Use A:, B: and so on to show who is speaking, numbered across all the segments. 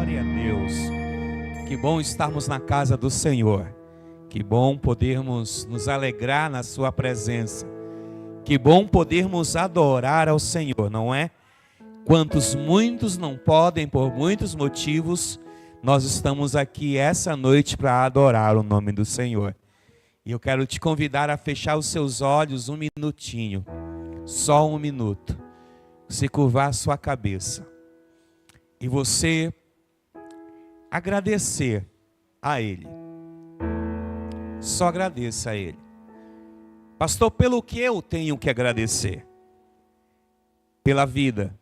A: Glória a Deus. Que bom estarmos na casa do Senhor. Que bom podermos nos alegrar na sua presença. Que bom podermos adorar ao Senhor, não é? Muitos não podem, por muitos motivos, nós estamos aqui essa noite para adorar o nome do Senhor. E eu quero te convidar a fechar os seus olhos um minutinho, só um minuto. Você curvar a sua cabeça e você agradecer a Ele. Só agradeça a Ele. Pastor, pelo que eu tenho que agradecer? Pela vida,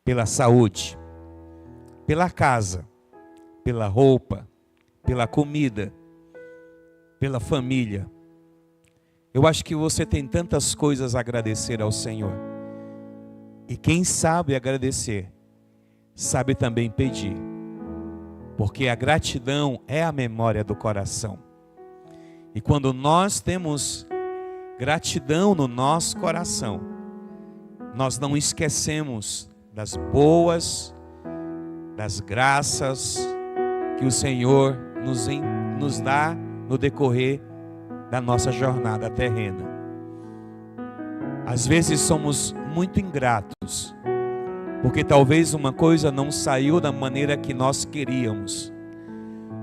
A: pela saúde, pela casa, pela roupa, pela comida, pela família. Eu acho que você tem tantas coisas a agradecer ao Senhor. E quem sabe agradecer, sabe também pedir. Porque a gratidão é a memória do coração. E quando nós temos gratidão no nosso coração, nós não esquecemos das boas, das graças que o Senhor nos dá no decorrer da nossa jornada terrena. Às vezes somos muito ingratos, porque talvez uma coisa não saiu da maneira que nós queríamos.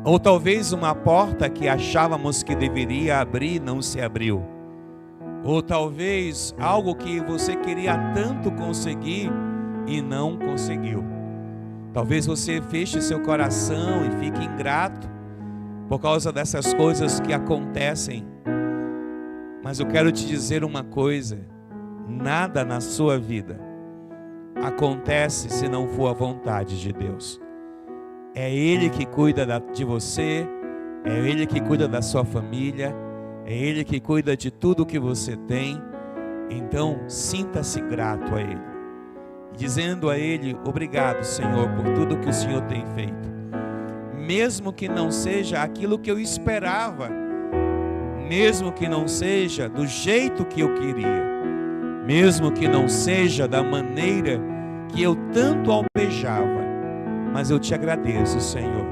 A: Ou talvez uma porta que achávamos que deveria abrir não se abriu. Ou talvez algo que você queria tanto conseguir e não conseguiu. Talvez você feche seu coração e fique ingrato por causa dessas coisas que acontecem. Mas eu quero te dizer uma coisa: nada na sua vida acontece se não for a vontade de Deus. É Ele que cuida de você, é Ele que cuida da sua família, é Ele que cuida de tudo que você tem. Então, sinta-se grato a Ele, dizendo a Ele: obrigado, Senhor, por tudo que o Senhor tem feito. Mesmo que não seja aquilo que eu esperava, mesmo que não seja do jeito que eu queria, mesmo que não seja da maneira que eu tanto almejava, mas eu te agradeço, Senhor.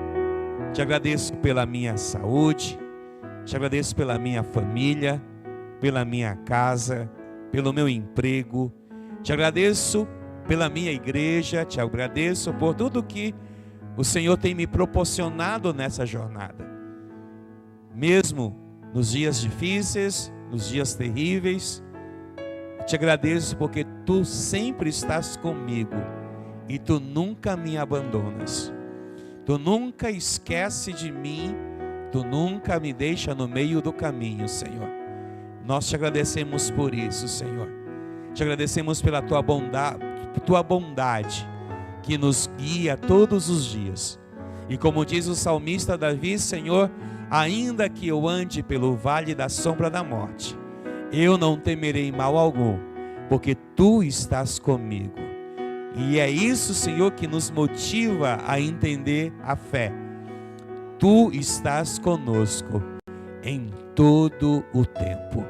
A: Te agradeço pela minha saúde, te agradeço pela minha família, pela minha casa, pelo meu emprego, te agradeço pela minha igreja, te agradeço por tudo que o Senhor tem me proporcionado nessa jornada. Mesmo nos dias difíceis, nos dias terríveis, te agradeço porque Tu sempre estás comigo e Tu nunca me abandonas. Tu nunca esquece de mim, Tu nunca me deixa no meio do caminho, Senhor. Nós te agradecemos por isso, Senhor. Te agradecemos pela Tua bondade que nos guia todos os dias. E como diz o salmista Davi, Senhor, ainda que eu ande pelo vale da sombra da morte, eu não temerei mal algum, porque Tu estás comigo. E é isso, Senhor, que nos motiva a entender a fé. Tu estás conosco em todo o tempo.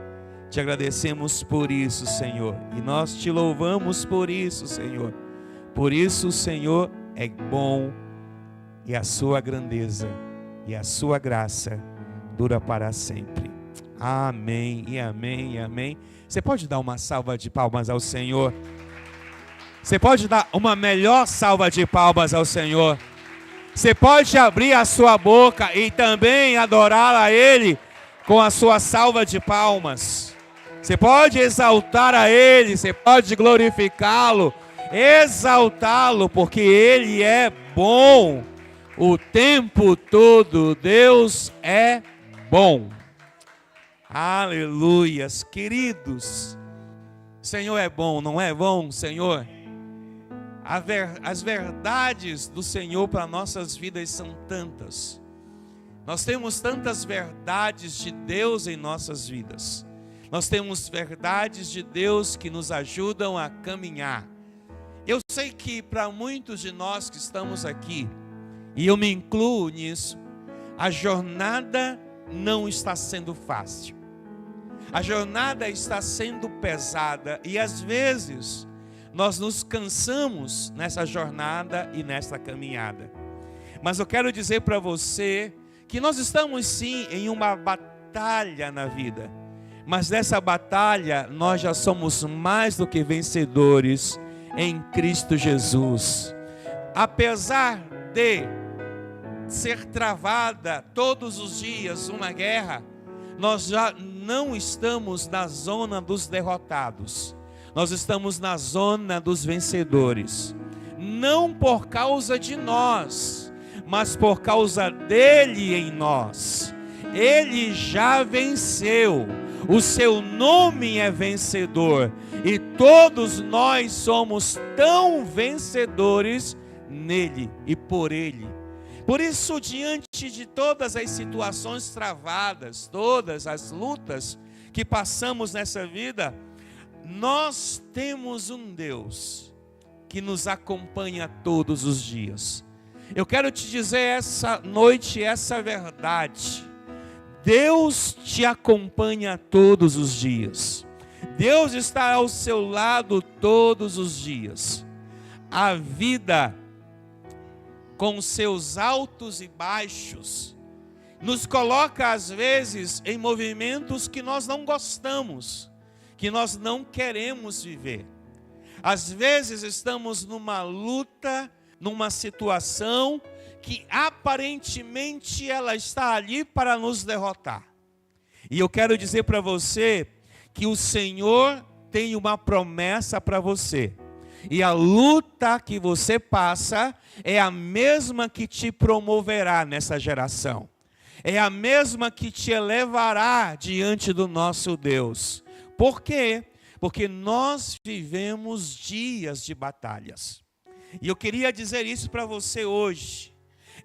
A: Te agradecemos por isso, Senhor, e nós te louvamos por isso, Senhor. Por isso o Senhor é bom, e a sua grandeza e a sua graça dura para sempre. Amém e amém e amém. Você pode dar uma salva de palmas ao Senhor? Você pode dar uma melhor salva de palmas ao Senhor? Você pode abrir a sua boca e também adorar a Ele com a sua salva de palmas. Você pode exaltar a Ele, você pode glorificá-lo, exaltá-lo, porque Ele é bom o tempo todo. Deus é bom. Aleluias, queridos. O Senhor é bom, não é bom, Senhor? As verdades do Senhor para nossas vidas são tantas. Nós temos tantas verdades de Deus em nossas vidas. Nós temos verdades de Deus que nos ajudam a caminhar. Eu sei que para muitos de nós que estamos aqui, e eu me incluo nisso, a jornada não está sendo fácil. A jornada está sendo pesada e às vezes nós nos cansamos nessa jornada e nessa caminhada. Mas eu quero dizer para você que nós estamos sim em uma batalha na vida. Mas nessa batalha nós já somos mais do que vencedores em Cristo Jesus. Apesar de ser travada todos os dias uma guerra, nós já não estamos na zona dos derrotados. Nós estamos na zona dos vencedores. Não por causa de nós, mas por causa dele em nós. Ele já venceu. O seu nome é vencedor. E todos nós somos tão vencedores nele e por ele. Por isso, diante de todas as situações travadas, todas as lutas que passamos nessa vida, nós temos um Deus que nos acompanha todos os dias. Eu quero te dizer essa noite, essa verdade. Deus te acompanha todos os dias. Deus está ao seu lado todos os dias. A vida, com seus altos e baixos, nos coloca às vezes em movimentos que nós não gostamos, que nós não queremos viver. Às vezes estamos numa luta, numa situação que aparentemente ela está ali para nos derrotar. E eu quero dizer para você que o Senhor tem uma promessa para você. E a luta que você passa é a mesma que te promoverá nessa geração. É a mesma que te elevará diante do nosso Deus. Por quê? Porque nós vivemos dias de batalhas. E eu queria dizer isso para você hoje.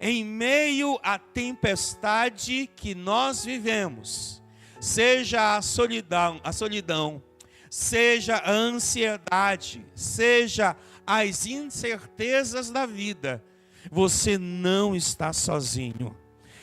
A: Em meio à tempestade que nós vivemos, seja a solidão, seja a ansiedade, seja as incertezas da vida, você não está sozinho.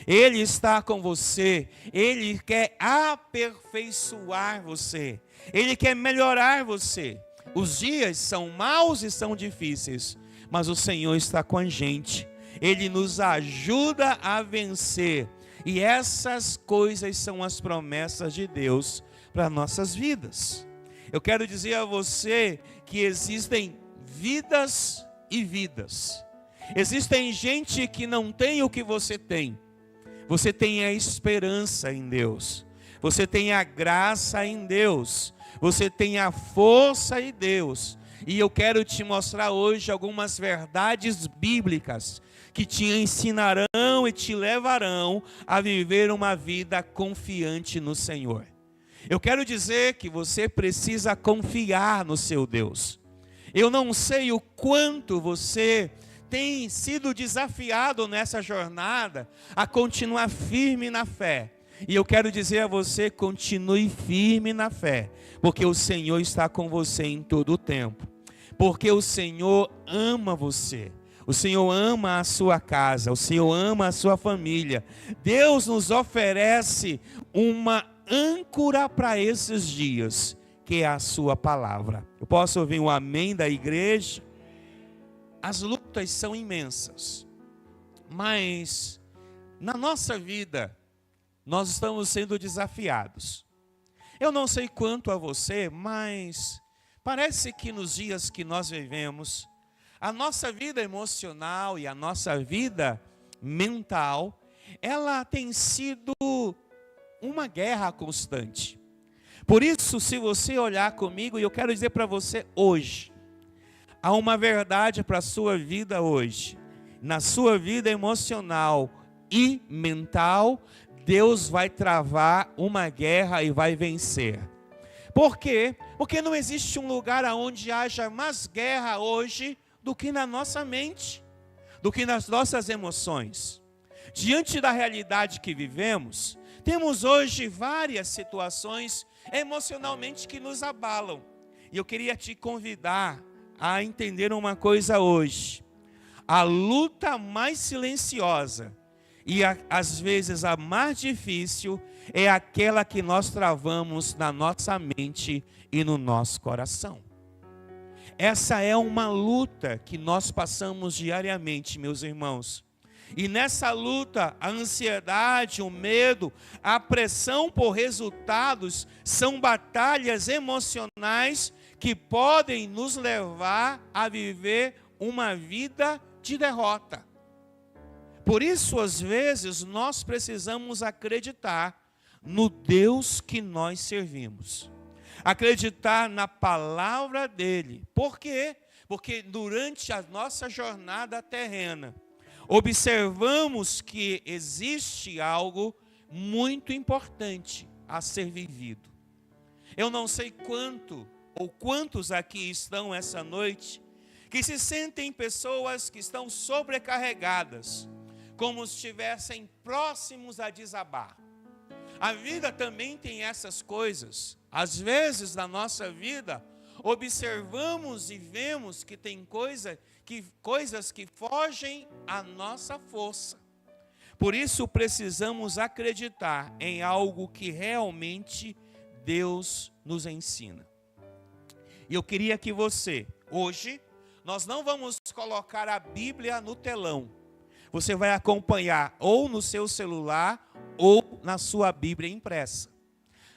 A: Ele está com você, Ele quer aperfeiçoar você, Ele quer melhorar você. Os dias são maus e são difíceis, mas o Senhor está com a gente. Ele nos ajuda a vencer. E essas coisas são as promessas de Deus para nossas vidas. Eu quero dizer a você que existem vidas e vidas. Existem gente que não tem o que você tem. Você tem a esperança em Deus. Você tem a graça em Deus. Você tem a força em Deus. E eu quero te mostrar hoje algumas verdades bíblicas que te ensinarão e te levarão a viver uma vida confiante no Senhor. Eu quero dizer que você precisa confiar no seu Deus. Eu não sei o quanto você tem sido desafiado nessa jornada a continuar firme na fé. E eu quero dizer a você, continue firme na fé, porque o Senhor está com você em todo o tempo. Porque o Senhor ama você. O Senhor ama a sua casa, o Senhor ama a sua família. Deus nos oferece uma âncora para esses dias, que é a sua palavra. Eu posso ouvir um amém da igreja? As lutas são imensas, mas na nossa vida nós estamos sendo desafiados. Eu não sei quanto a você, mas parece que nos dias que nós vivemos, a nossa vida emocional e a nossa vida mental, ela tem sido uma guerra constante. Por isso, se você olhar comigo, e eu quero dizer para você hoje, há uma verdade para a sua vida hoje. Na sua vida emocional e mental, Deus vai travar uma guerra e vai vencer. Por quê? Porque não existe um lugar onde haja mais guerra hoje do que na nossa mente, do que nas nossas emoções. Diante da realidade que vivemos, temos hoje várias situações emocionalmente que nos abalam. E eu queria te convidar a entender uma coisa hoje. A luta mais silenciosa e às vezes a mais difícil é aquela que nós travamos na nossa mente e no nosso coração. Essa é uma luta que nós passamos diariamente, meus irmãos. E nessa luta, a ansiedade, o medo, a pressão por resultados são batalhas emocionais que podem nos levar a viver uma vida de derrota. Por isso, às vezes, nós precisamos acreditar no Deus que nós servimos. Acreditar na palavra dele. Por quê? Porque durante a nossa jornada terrena, observamos que existe algo muito importante a ser vivido. Eu não sei quanto ou quantos aqui estão essa noite que se sentem pessoas que estão sobrecarregadas, como se estivessem próximos a desabar. A vida também tem essas coisas. Às vezes na nossa vida, observamos e vemos que tem coisas que fogem à nossa força. Por isso precisamos acreditar em algo que realmente Deus nos ensina. E eu queria que você, hoje, nós não vamos colocar a Bíblia no telão. Você vai acompanhar ou no seu celular ou na sua Bíblia impressa.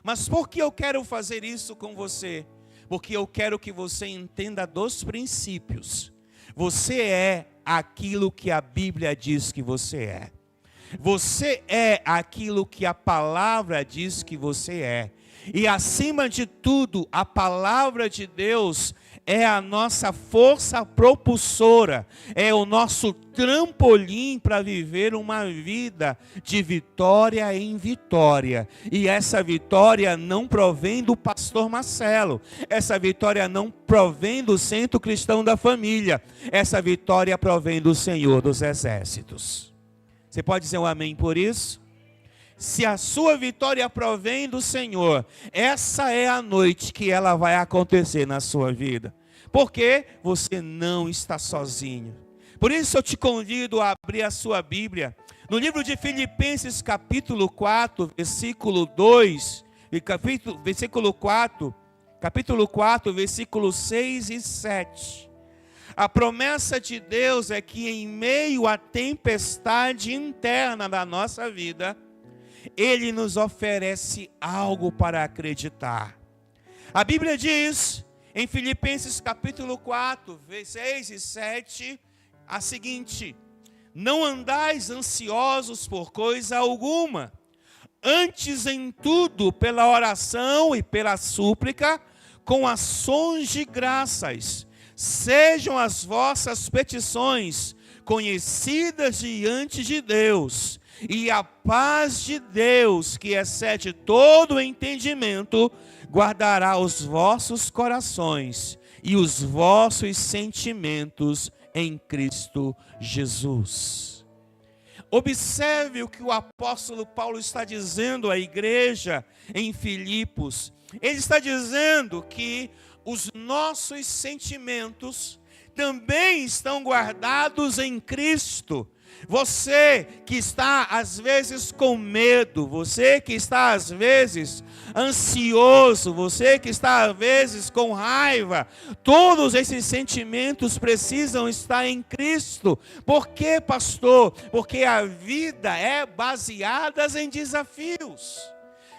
A: Mas por que eu quero fazer isso com você? Porque eu quero que você entenda dos princípios. Você é aquilo que a Bíblia diz que você é. Você é aquilo que a palavra diz que você é. E acima de tudo, a palavra de Deus é a nossa força propulsora, é o nosso trampolim para viver uma vida de vitória em vitória. E essa vitória não provém do pastor Marcelo, essa vitória não provém do Centro Cristão da Família, essa vitória provém do Senhor dos Exércitos. Você pode dizer um amém por isso? Se a sua vitória provém do Senhor, essa é a noite que ela vai acontecer na sua vida. Porque você não está sozinho. Por isso eu te convido a abrir a sua Bíblia. No livro de Filipenses capítulo 4, versículo 2, capítulo 4, versículos 6 e 7. A promessa de Deus é que em meio à tempestade interna da nossa vida, Ele nos oferece algo para acreditar. A Bíblia diz, em Filipenses capítulo 4, versículos 6 e 7, a seguinte: não andais ansiosos por coisa alguma, antes em tudo, pela oração e pela súplica, com ações de graças, sejam as vossas petições conhecidas diante de Deus. E a paz de Deus, que excede todo o entendimento, guardará os vossos corações e os vossos sentimentos em Cristo Jesus. Observe o que o apóstolo Paulo está dizendo à igreja em Filipos. Ele está dizendo que os nossos sentimentos também estão guardados em Cristo. Você que está às vezes com medo, você que está às vezes ansioso, você que está às vezes com raiva, todos esses sentimentos precisam estar em Cristo. Por quê, pastor? Porque a vida é baseada em desafios.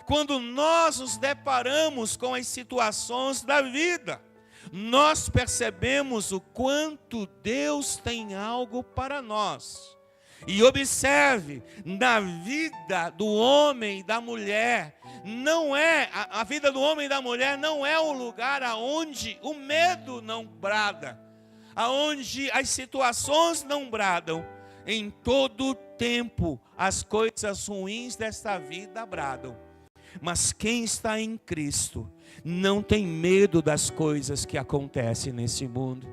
A: Quando nós nos deparamos com as situações da vida, nós percebemos o quanto Deus tem algo para nós. E observe, na vida do homem e da mulher, a vida do homem e da mulher não é um lugar aonde o medo não brada, aonde as situações não bradam. Em todo tempo, as coisas ruins desta vida bradam. Mas quem está em Cristo não tem medo das coisas que acontecem nesse mundo.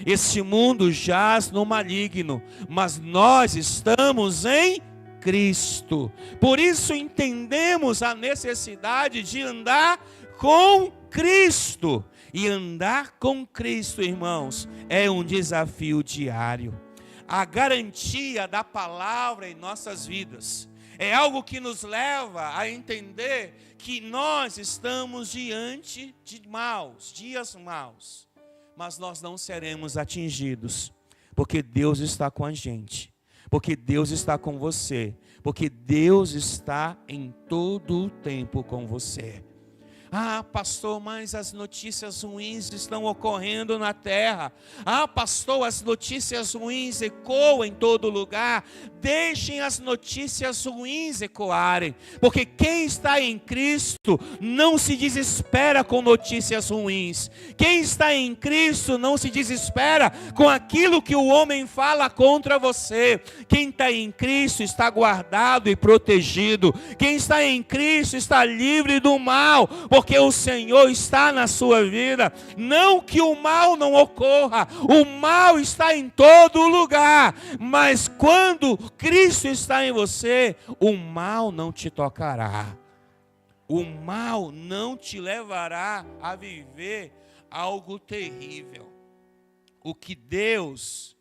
A: Este mundo jaz no maligno, mas nós estamos em Cristo. Por isso entendemos a necessidade de andar com Cristo. E andar com Cristo, irmãos, é um desafio diário. A garantia da palavra em nossas vidas é algo que nos leva a entender que nós estamos diante de dias maus. Mas nós não seremos atingidos, porque Deus está com a gente. porque Deus está com você, porque Deus está em todo o tempo com você. Ah, pastor, mas as notícias ruins estão ocorrendo na terra. Ah, pastor, as notícias ruins ecoam em todo lugar. Deixem as notícias ruins ecoarem, porque quem está em Cristo não se desespera com notícias ruins. Quem está em Cristo não se desespera com aquilo que o homem fala contra você. Quem está em Cristo está guardado e protegido. Quem está em Cristo está livre do mal, porque o Senhor está na sua vida. Não que o mal não ocorra, o mal está em todo lugar, mas quando Cristo está em você, o mal não te tocará. O mal não te levará a viver algo terrível. O que Deus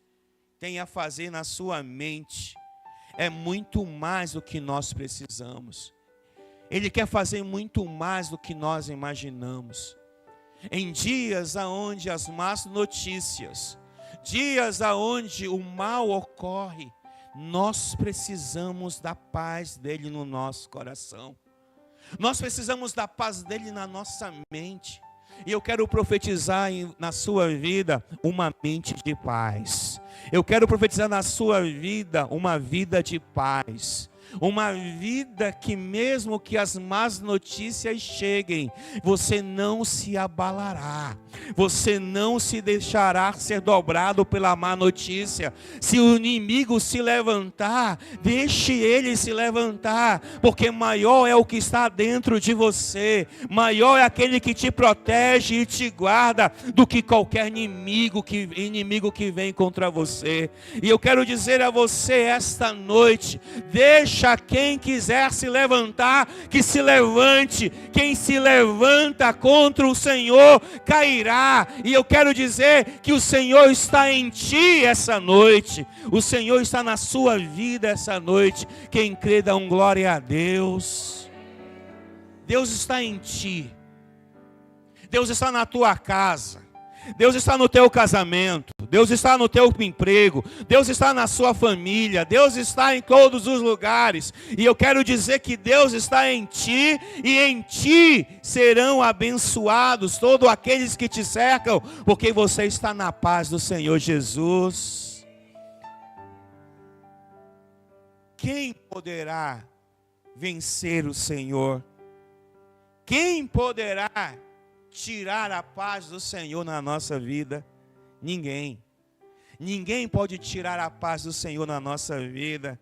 A: tem a fazer na sua mente é muito mais do que nós precisamos. Ele quer fazer muito mais do que nós imaginamos. Em dias onde as más notícias, dias onde o mal ocorre, nós precisamos da paz dele no nosso coração. Nós precisamos da paz dele na nossa mente. E eu quero profetizar na sua vida uma mente de paz. Eu quero profetizar na sua vida uma vida de paz. Uma vida que mesmo que as más notícias cheguem, você não se abalará. Você não se deixará ser dobrado pela má notícia. Se o inimigo se levantar, deixe ele se levantar, porque maior é o que está dentro de você. Maior é aquele que te protege e te guarda do que qualquer inimigo que vem contra você. E eu quero dizer a você esta noite: deixa quem quiser se levantar, que se levante. Quem se levanta contra o Senhor cairá. E eu quero dizer que o Senhor está em ti essa noite. O Senhor está na sua vida essa noite. Quem crê dá um glória a Deus. Deus está em ti. Deus está na tua casa. Deus está no teu casamento, Deus está no teu emprego, Deus está na sua família, Deus está em todos os lugares. E eu quero dizer que Deus está em ti, e em ti serão abençoados todos aqueles que te cercam, porque você está na paz do Senhor Jesus. Quem poderá vencer o Senhor? Quem poderá tirar a paz do Senhor na nossa vida? Ninguém. Ninguém pode tirar a paz do Senhor na nossa vida.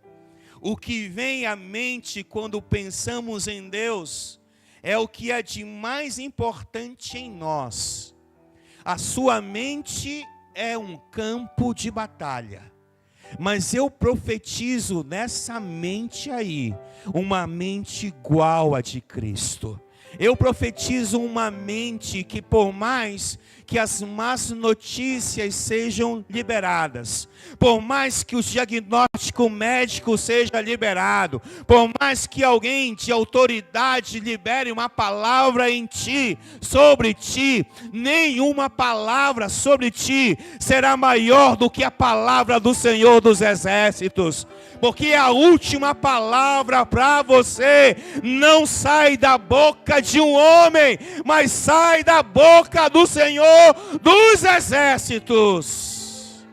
A: O que vem à mente quando pensamos em Deus é o que é de mais importante em nós. A sua mente é um campo de batalha, mas eu profetizo nessa mente aí, uma mente igual à de Cristo. Eu profetizo uma mente que, por mais que as más notícias sejam liberadas, por mais que o diagnóstico médico seja liberado, por mais que alguém de autoridade libere uma palavra em ti, sobre ti, nenhuma palavra sobre ti será maior do que a palavra do Senhor dos Exércitos. Porque a última palavra para você não sai da boca de um homem, mas sai da boca do Senhor dos Exércitos.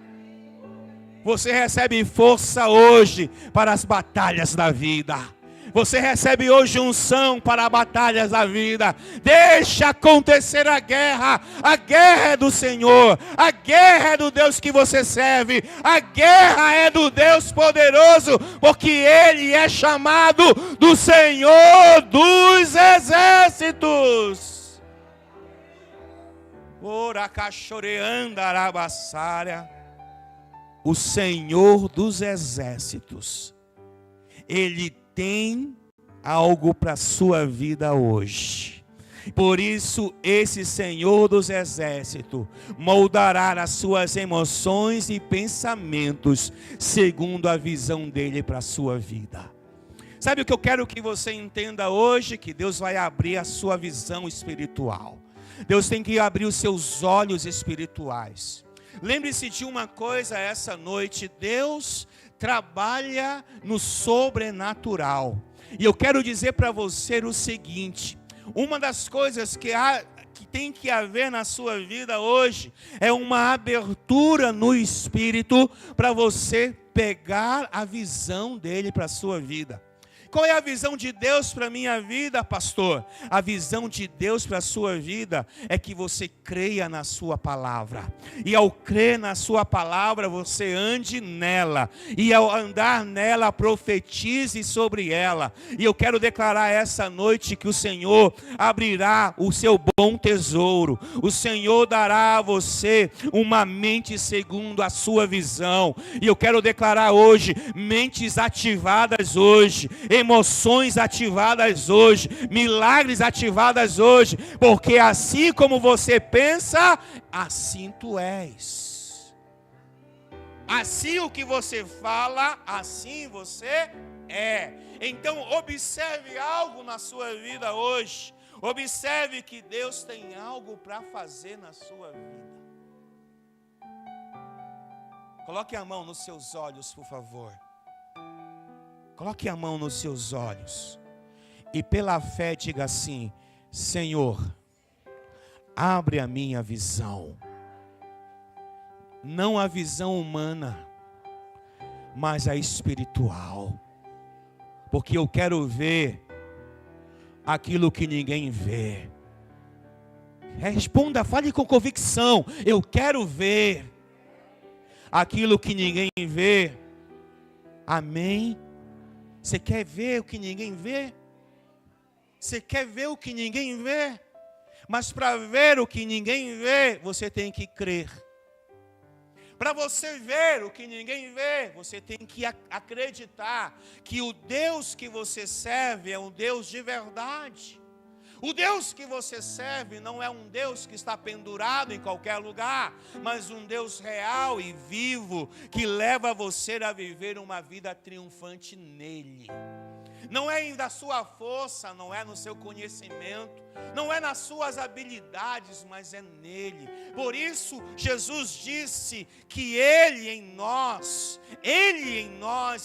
A: Você recebe força hoje para as batalhas da vida. Você recebe hoje unção para batalhas da vida. Deixa acontecer a guerra. A guerra é do Senhor. A guerra é do Deus que você serve. A guerra é do Deus poderoso, porque Ele é chamado do Senhor dos Exércitos. O Senhor dos Exércitos, Ele tem algo para a sua vida hoje. Por isso, esse Senhor dos Exércitos moldará as suas emoções e pensamentos segundo a visão dele para a sua vida. Sabe o que eu quero que você entenda hoje? Que Deus vai abrir a sua visão espiritual. Deus tem que abrir os seus olhos espirituais. Lembre-se de uma coisa essa noite: Deus trabalha no sobrenatural. E eu quero dizer para você o seguinte: uma das coisas que tem que haver na sua vida hoje é uma abertura no Espírito para você pegar a visão dele para a sua vida. Qual é a visão de Deus para a minha vida, pastor? A visão de Deus para a sua vida é que você creia na sua palavra. E ao crer na sua palavra, você ande nela. E ao andar nela, profetize sobre ela. E eu quero declarar essa noite que o Senhor abrirá o seu bom tesouro. O Senhor dará a você uma mente segundo a sua visão. E eu quero declarar hoje, mentes ativadas hoje, emoções ativadas hoje, milagres ativadas hoje, porque assim como você pensa, assim tu és. Assim o que você fala, assim você é. Então observe algo na sua vida hoje. Observe que Deus tem algo para fazer na sua vida. Coloque a mão nos seus olhos, por favor. Coloque a mão nos seus olhos e pela fé diga assim: Senhor, abre a minha visão. Não a visão humana, mas a espiritual. Porque eu quero ver aquilo que ninguém vê. Responda, fale com convicção. Eu quero ver aquilo que ninguém vê. Amém? Você quer ver o que ninguém vê? Você quer ver o que ninguém vê? Mas para ver o que ninguém vê, você tem que crer. Para você ver o que ninguém vê, você tem que acreditar que o Deus que você serve é um Deus de verdade. O Deus que você serve não é um Deus que está pendurado em qualquer lugar, mas um Deus real e vivo, que leva você a viver uma vida triunfante nele. Não é da sua força, não é no seu conhecimento, não é nas suas habilidades, mas é nele. Por isso Jesus disse que Ele em nós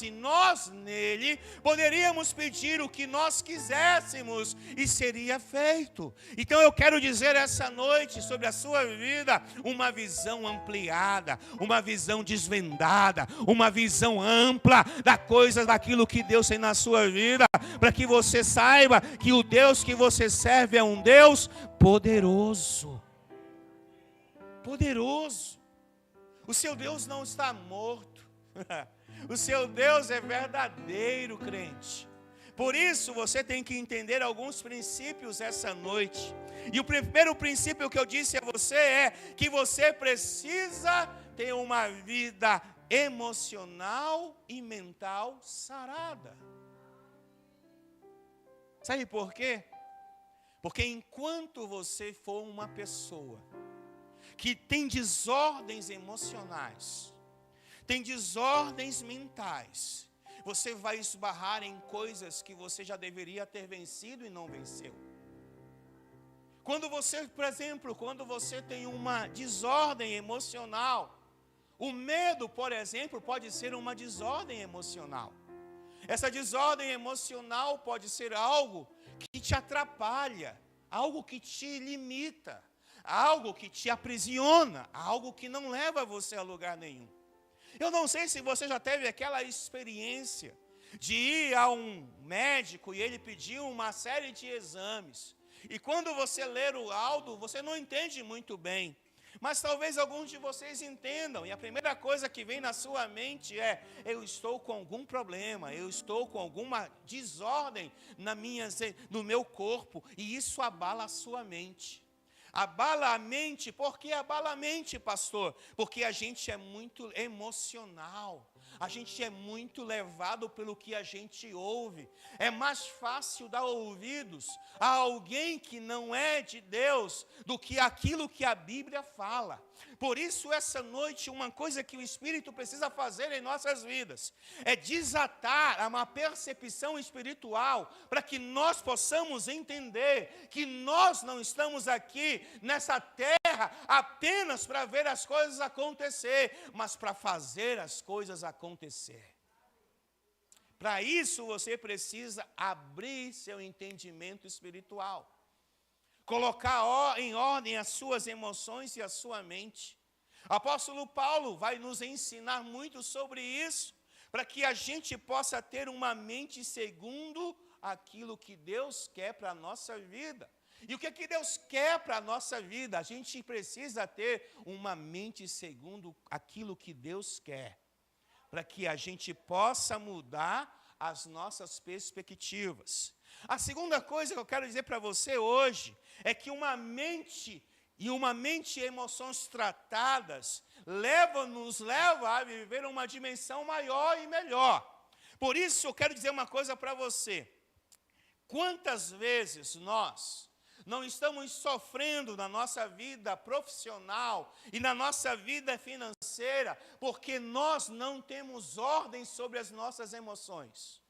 A: e nós nele, poderíamos pedir o que nós quiséssemos e seria feito. Então eu quero dizer essa noite sobre a sua vida uma visão ampliada, uma visão desvendada, uma visão ampla da coisa, daquilo que Deus tem na sua vida, para que você saiba que o Deus que você serve é um Deus poderoso. Poderoso. O seu Deus não está morto. O seu Deus é verdadeiro, crente. Por isso você tem que entender alguns princípios essa noite. E o primeiro princípio que eu disse a você é que você precisa ter uma vida emocional e mental sarada. Sabe por quê? Porque enquanto você for uma pessoa que tem desordens emocionais, tem desordens mentais, você vai esbarrar em coisas que você já deveria ter vencido e não venceu. Quando você, por exemplo, quando você tem uma desordem emocional, o medo, por exemplo, pode ser uma desordem emocional. Essa desordem emocional pode ser algo que te atrapalha, algo que te limita, algo que te aprisiona, algo que não leva você a lugar nenhum. Eu não sei se você já teve aquela experiência de ir a um médico e ele pediu uma série de exames. E quando você ler o laudo, você não entende muito bem. Mas talvez alguns de vocês entendam, e a primeira coisa que vem na sua mente é: eu estou com algum problema, eu estou com alguma desordem no meu corpo, e isso abala a sua mente. Abala a mente. Por que abala a mente, pastor? Porque a gente é muito emocional. A gente é muito levado pelo que a gente ouve. É mais fácil dar ouvidos a alguém que não é de Deus do que aquilo que a Bíblia fala. Por isso, essa noite, uma coisa que o Espírito precisa fazer em nossas vidas é desatar uma percepção espiritual para que nós possamos entender que nós não estamos aqui nessa terra apenas para ver as coisas acontecer, mas para fazer as coisas acontecer. Para isso você precisa abrir seu entendimento espiritual. Colocar em ordem as suas emoções e a sua mente. O apóstolo Paulo vai nos ensinar muito sobre isso, para que a gente possa ter uma mente segundo aquilo que Deus quer para a nossa vida. E o que Deus quer para a nossa vida? A gente precisa ter uma mente segundo aquilo que Deus quer, para que a gente possa mudar as nossas perspectivas. A segunda coisa que eu quero dizer para você hoje é que uma mente e emoções tratadas nos leva a viver uma dimensão maior e melhor. Por isso eu quero dizer uma coisa para você. Quantas vezes nós não estamos sofrendo na nossa vida profissional e na nossa vida financeira porque nós não temos ordem sobre as nossas emoções?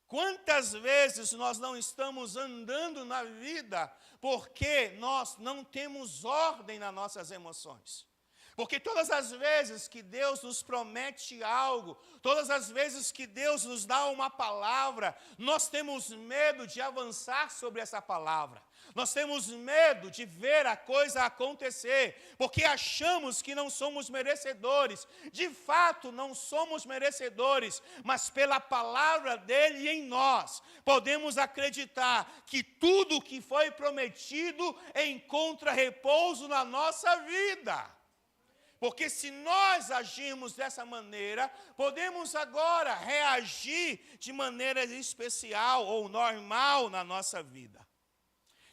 A: Quantas vezes nós não estamos andando na vida porque nós não temos ordem nas nossas emoções? Porque todas as vezes que Deus nos promete algo, todas as vezes que Deus nos dá uma palavra, nós temos medo de avançar sobre essa palavra. Nós temos medo de ver a coisa acontecer, porque achamos que não somos merecedores. De fato, não somos merecedores, mas pela palavra dele em nós, podemos acreditar que tudo que foi prometido encontra repouso na nossa vida. Porque se nós agirmos dessa maneira, podemos agora reagir de maneira especial ou normal na nossa vida.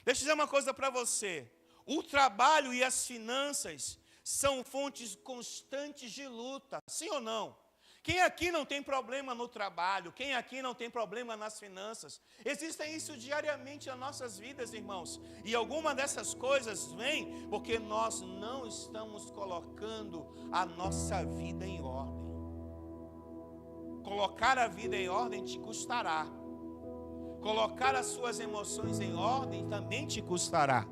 A: Deixa eu dizer uma coisa para você. O trabalho e as finanças são fontes constantes de luta, sim ou não? Quem aqui não tem problema no trabalho? Quem aqui não tem problema nas finanças? Existem isso diariamente nas nossas vidas, irmãos. E alguma dessas coisas vem porque nós não estamos colocando a nossa vida em ordem. Colocar a vida em ordem te custará. Colocar as suas emoções em ordem também te custará.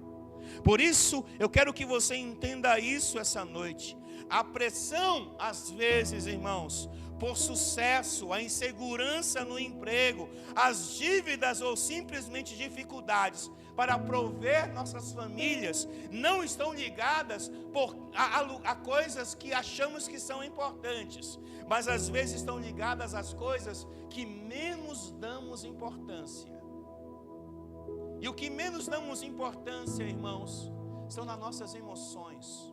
A: Por isso, eu quero que você entenda isso essa noite. A pressão, às vezes, irmãos, por sucesso, a insegurança no emprego, as dívidas ou simplesmente dificuldades para prover nossas famílias, não estão ligadas a coisas que achamos que são importantes, mas às vezes estão ligadas às coisas que menos damos importância. E o que menos damos importância, irmãos, são nas nossas emoções.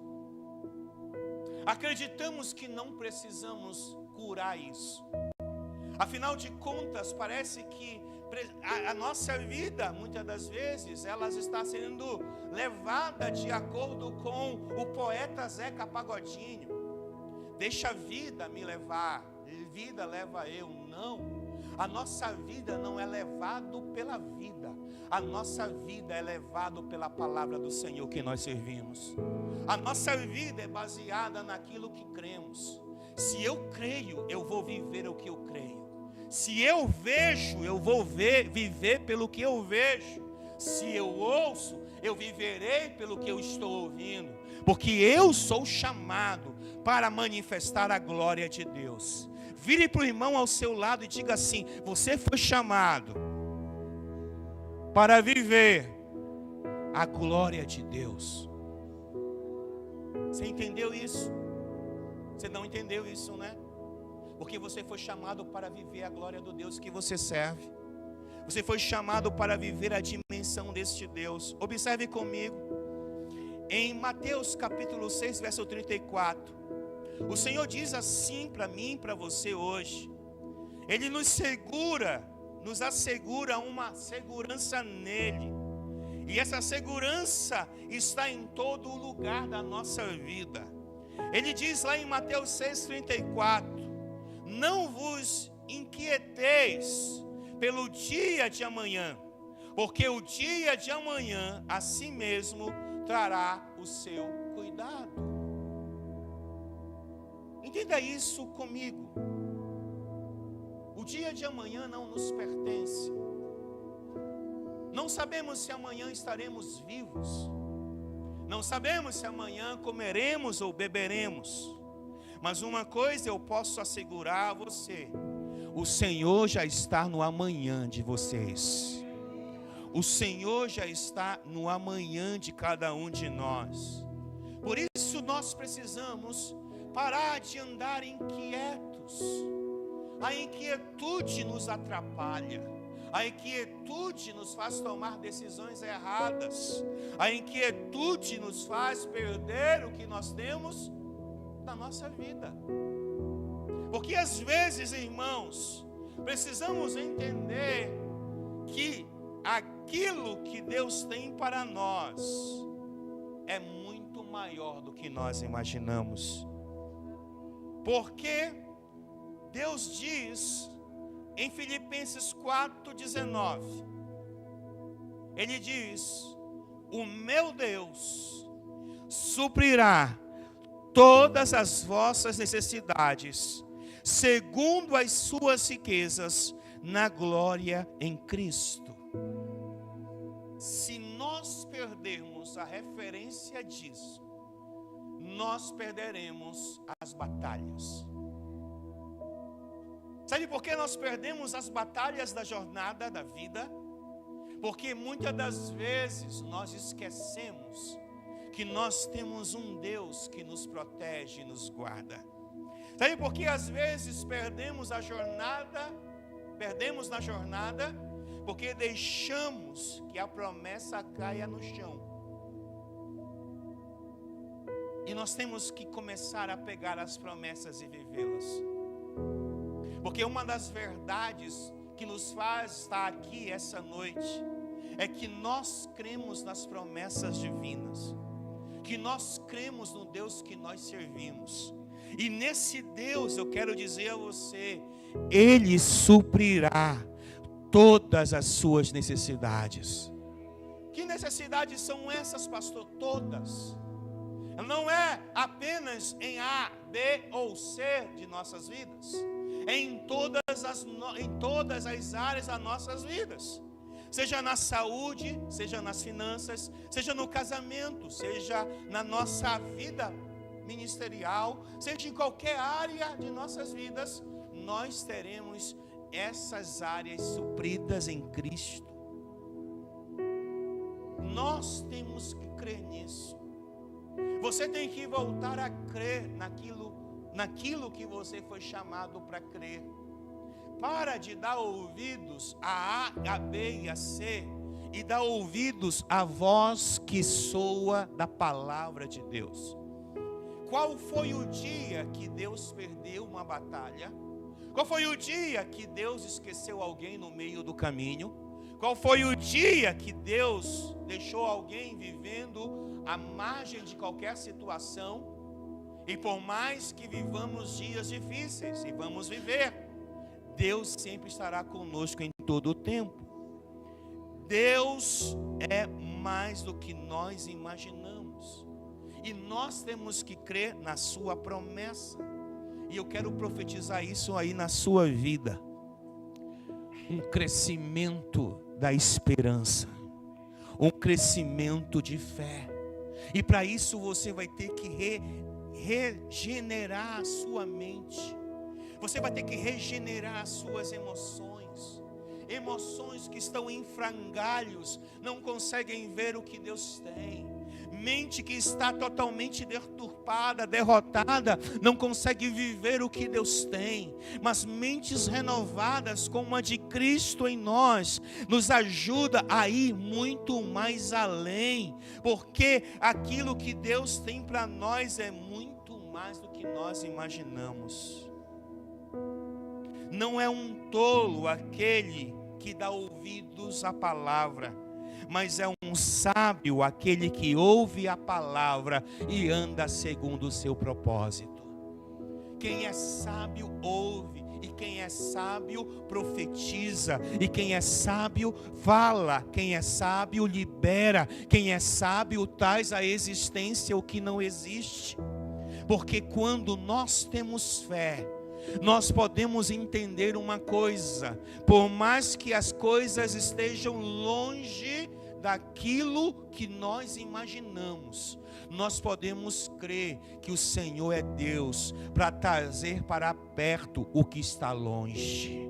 A: Acreditamos que não precisamos curar isso. Afinal de contas, parece que a nossa vida, muitas das vezes, ela está sendo levada de acordo com o poeta Zeca Pagodinho. Deixa a vida me levar, vida leva eu. Não. A nossa vida não é levada pela vida. A nossa vida é levada pela palavra do Senhor que nós servimos. A nossa vida é baseada naquilo que cremos. Se eu creio, eu vou viver o que eu creio. Se eu vejo, eu vou viver pelo que eu vejo. Se eu ouço, eu viverei pelo que eu estou ouvindo. Porque eu sou chamado para manifestar a glória de Deus. Vire para o irmão ao seu lado e diga assim: você foi chamado para viver a glória de Deus. Você entendeu isso? Você não entendeu isso, né? Porque você foi chamado para viver a glória do Deus que você serve. Você foi chamado para viver a dimensão deste Deus. Observe comigo. Em Mateus capítulo 6, verso 34. O Senhor diz assim para mim e para você hoje. Ele nos assegura uma segurança nele. E essa segurança está em todo lugar da nossa vida. Ele diz lá em Mateus 6,34: não vos inquieteis pelo dia de amanhã, porque o dia de amanhã a si mesmo trará o seu cuidado. Entenda isso comigo. O dia de amanhã não nos pertence. Não sabemos se amanhã estaremos vivos. Não sabemos se amanhã comeremos ou beberemos. Mas uma coisa eu posso assegurar a você: o Senhor já está no amanhã de vocês. O Senhor já está no amanhã de cada um de nós. Por isso nós precisamos parar de andar inquietos. A inquietude nos atrapalha. A inquietude nos faz tomar decisões erradas. A inquietude nos faz perder o que nós temos na nossa vida. Porque às vezes, irmãos, precisamos entender que aquilo que Deus tem para nós é muito maior do que nós imaginamos. Porque Deus diz em Filipenses 4,19, Ele diz: o meu Deus suprirá todas as vossas necessidades, segundo as suas riquezas, na glória em Cristo. Se nós perdermos a referência disso, nós perderemos as batalhas. Sabe por que nós perdemos as batalhas da jornada da vida? Porque muitas das vezes nós esquecemos que nós temos um Deus que nos protege e nos guarda. Sabe por que às vezes perdemos na jornada? Porque deixamos que a promessa caia no chão. E nós temos que começar a pegar as promessas e vivê-las. Porque uma das verdades que nos faz estar aqui essa noite é que nós cremos nas promessas divinas, que nós cremos no Deus que nós servimos. E nesse Deus eu quero dizer a você, Ele suprirá todas as suas necessidades. Que necessidades são essas, pastor? Todas. Não é apenas em A, B ou C de nossas vidas. É em todas as áreas das nossas vidas. Seja na saúde, seja nas finanças, seja no casamento, seja na nossa vida ministerial, seja em qualquer área de nossas vidas, nós teremos essas áreas supridas em Cristo. Nós temos que crer nisso. Você tem que voltar a crer naquilo que você foi chamado para crer. Para de dar ouvidos a A, a B e a C, e dar ouvidos à voz que soa da palavra de Deus. Qual foi o dia que Deus perdeu uma batalha? Qual foi o dia que Deus esqueceu alguém no meio do caminho? Qual foi o dia que Deus deixou alguém vivendo à margem de qualquer situação? E por mais que vivamos dias difíceis, e vamos viver, Deus sempre estará conosco em todo o tempo. Deus é mais do que nós imaginamos. E nós temos que crer na sua promessa. E eu quero profetizar isso aí na sua vida. Um crescimento da esperança. Um crescimento de fé. E para isso você vai ter que regenerar a sua mente. Você vai ter que regenerar as suas emoções. Emoções que estão em frangalhos, não conseguem ver o que Deus tem. Mente que está totalmente deturpada, derrotada, não consegue viver o que Deus tem. Mas mentes renovadas como a de Cristo em nós, nos ajuda a ir muito mais além. Porque aquilo que Deus tem para nós é muito mais do que nós imaginamos. Não é um tolo aquele que dá ouvidos à palavra, mas é um sábio aquele que ouve a palavra e anda segundo o seu propósito. Quem é sábio ouve, e quem é sábio profetiza, e quem é sábio fala, quem é sábio libera, quem é sábio traz à existência o que não existe. Porque quando nós temos fé, nós podemos entender uma coisa: por mais que as coisas estejam longe daquilo que nós imaginamos, nós podemos crer que o Senhor é Deus para trazer para perto o que está longe.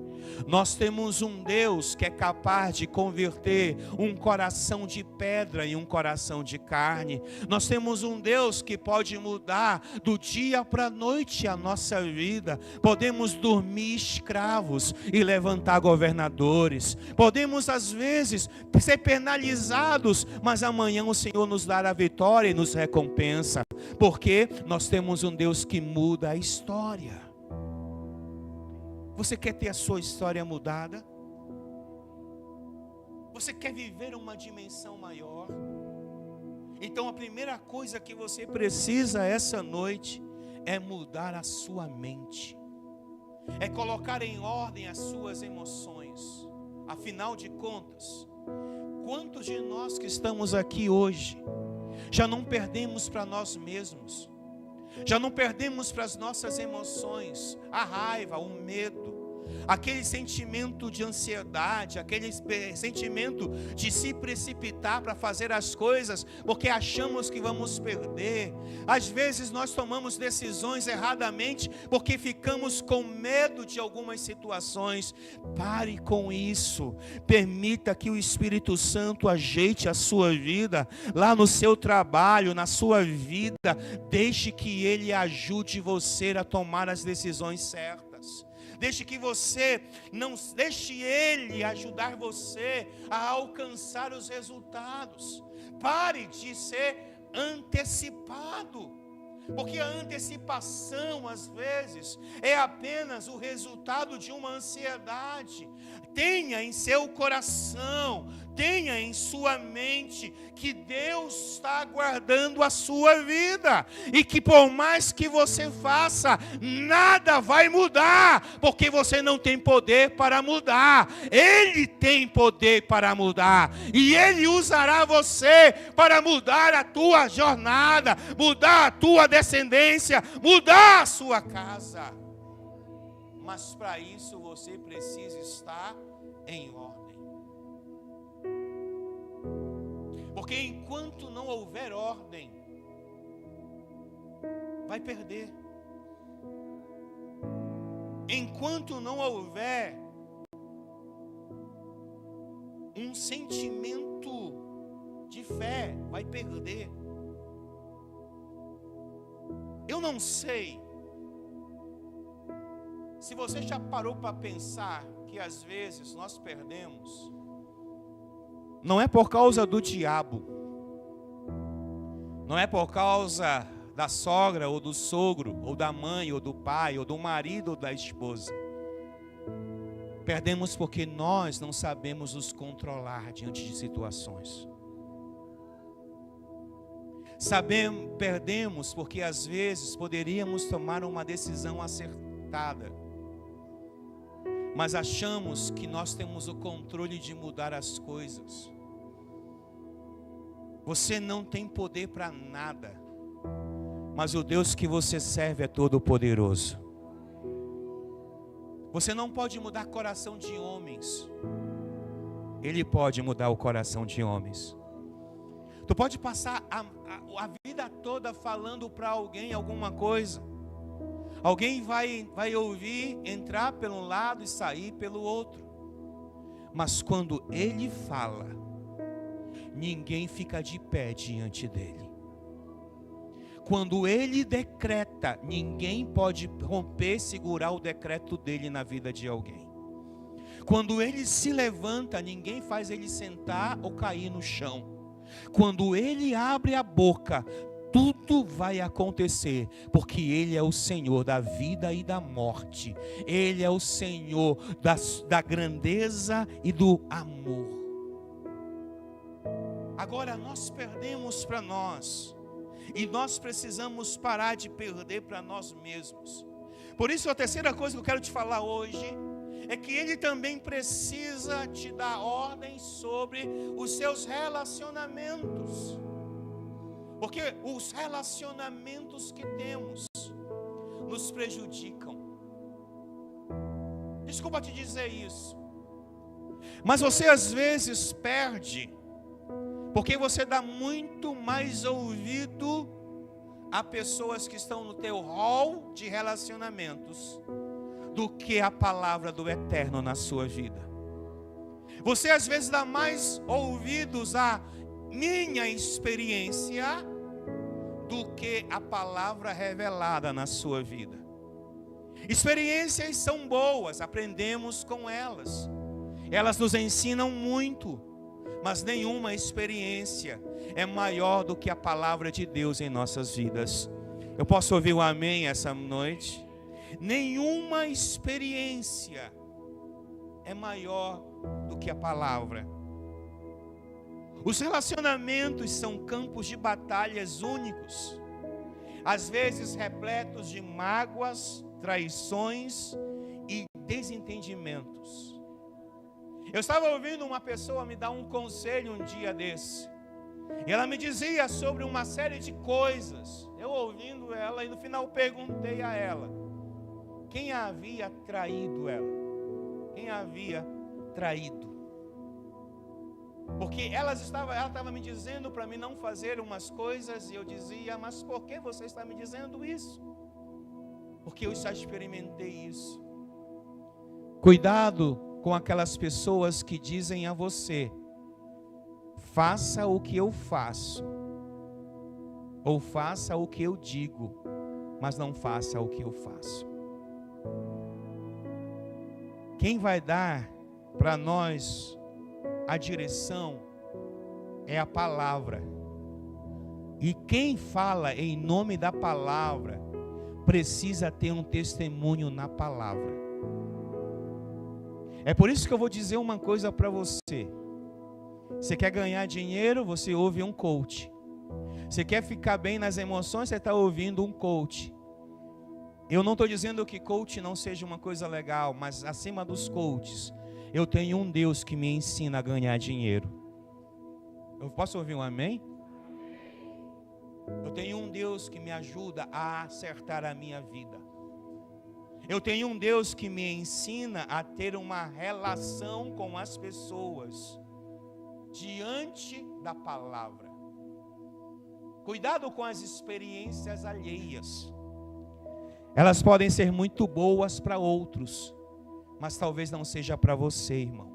A: Nós temos um Deus que é capaz de converter um coração de pedra em um coração de carne. Nós temos um Deus que pode mudar do dia para a noite a nossa vida. Podemos dormir escravos e levantar governadores. Podemos às vezes ser penalizados, mas amanhã o Senhor nos dará a vitória e nos recompensa. Porque nós temos um Deus que muda a história. Você quer ter a sua história mudada? Você quer viver uma dimensão maior? Então a primeira coisa que você precisa essa noite é mudar a sua mente. É colocar em ordem as suas emoções. Afinal de contas, quantos de nós que estamos aqui hoje já não perdemos para nós mesmos? Já não perdemos para as nossas emoções a raiva, o medo, aquele sentimento de ansiedade, aquele sentimento de se precipitar para fazer as coisas porque achamos que vamos perder. Às vezes nós tomamos decisões erradamente porque ficamos com medo de algumas situações. Pare com isso. Permita que o Espírito Santo ajeite a sua vida lá no seu trabalho, na sua vida. Deixe que Ele ajude você a tomar as decisões certas. Deixe Ele ajudar você a alcançar os resultados. Pare de ser antecipado. Porque a antecipação, às vezes, é apenas o resultado de uma ansiedade. Tenha em seu coração, tenha em sua mente que Deus está guardando a sua vida. E que por mais que você faça, nada vai mudar. Porque você não tem poder para mudar. Ele tem poder para mudar. E Ele usará você para mudar a tua jornada, mudar a tua descendência, mudar a sua casa. Mas para isso você precisa estar em ordem. Porque enquanto não houver ordem, vai perder. Enquanto não houver um sentimento de fé, vai perder. Eu não sei se você já parou para pensar que às vezes nós perdemos, não é por causa do diabo, não é por causa da sogra ou do sogro, ou da mãe ou do pai, ou do marido ou da esposa. Perdemos porque nós não sabemos nos controlar diante de situações. Perdemos porque às vezes poderíamos tomar uma decisão acertada, mas achamos que nós temos o controle de mudar as coisas. Você não tem poder para nada, mas o Deus que você serve é todo poderoso. Você não pode mudar coração de homens, Ele pode mudar o coração de homens. Tu pode passar a vida toda falando para alguém alguma coisa. Alguém vai ouvir, entrar pelo lado e sair pelo outro. Mas quando Ele fala, ninguém fica de pé diante dEle. Quando Ele decreta, ninguém pode romper, segurar o decreto dEle na vida de alguém. Quando Ele se levanta, ninguém faz Ele sentar ou cair no chão. Quando Ele abre a boca, tudo vai acontecer, porque Ele é o Senhor da vida e da morte. Ele é o Senhor da grandeza e do amor. Agora nós perdemos para nós, e nós precisamos parar de perder para nós mesmos. Por isso a terceira coisa que eu quero te falar hoje é que Ele também precisa te dar ordem sobre os seus relacionamentos. Porque os relacionamentos que temos nos prejudicam. Desculpa te dizer isso, mas você às vezes perde porque você dá muito mais ouvido a pessoas que estão no teu hall de relacionamentos do que a palavra do Eterno na sua vida. Você às vezes dá mais ouvidos à minha experiência do que a palavra revelada na sua vida. Experiências são boas, aprendemos com elas. Elas nos ensinam muito, mas nenhuma experiência é maior do que a palavra de Deus em nossas vidas. Eu posso ouvir um amém essa noite? Nenhuma experiência é maior do que a palavra. Os relacionamentos são campos de batalhas únicos, às vezes repletos de mágoas, traições e desentendimentos. Eu estava ouvindo uma pessoa me dar um conselho um dia desse, e ela me dizia sobre uma série de coisas. Eu ouvindo ela, e no final perguntei a ela quem havia traído ela. Quem havia traído? Porque ela estava me dizendo para mim não fazer umas coisas, e eu dizia, mas por que você está me dizendo isso? Porque eu já experimentei isso. Cuidado com aquelas pessoas que dizem a você: faça o que eu faço, ou faça o que eu digo, mas não faça o que eu faço. Quem vai dar para nós a direção é a palavra. E quem fala em nome da palavra precisa ter um testemunho na palavra. É por isso que eu vou dizer uma coisa para você. Você quer ganhar dinheiro, você ouve um coach. Você quer ficar bem nas emoções, você está ouvindo um coach. Eu não estou dizendo que coach não seja uma coisa legal, mas acima dos coaches, eu tenho um Deus que me ensina a ganhar dinheiro. Eu posso ouvir um amém? Eu tenho um Deus que me ajuda a acertar a minha vida. Eu tenho um Deus que me ensina a ter uma relação com as pessoas diante da palavra. Cuidado com as experiências alheias. Elas podem ser muito boas para outros, mas talvez não seja para você, irmão.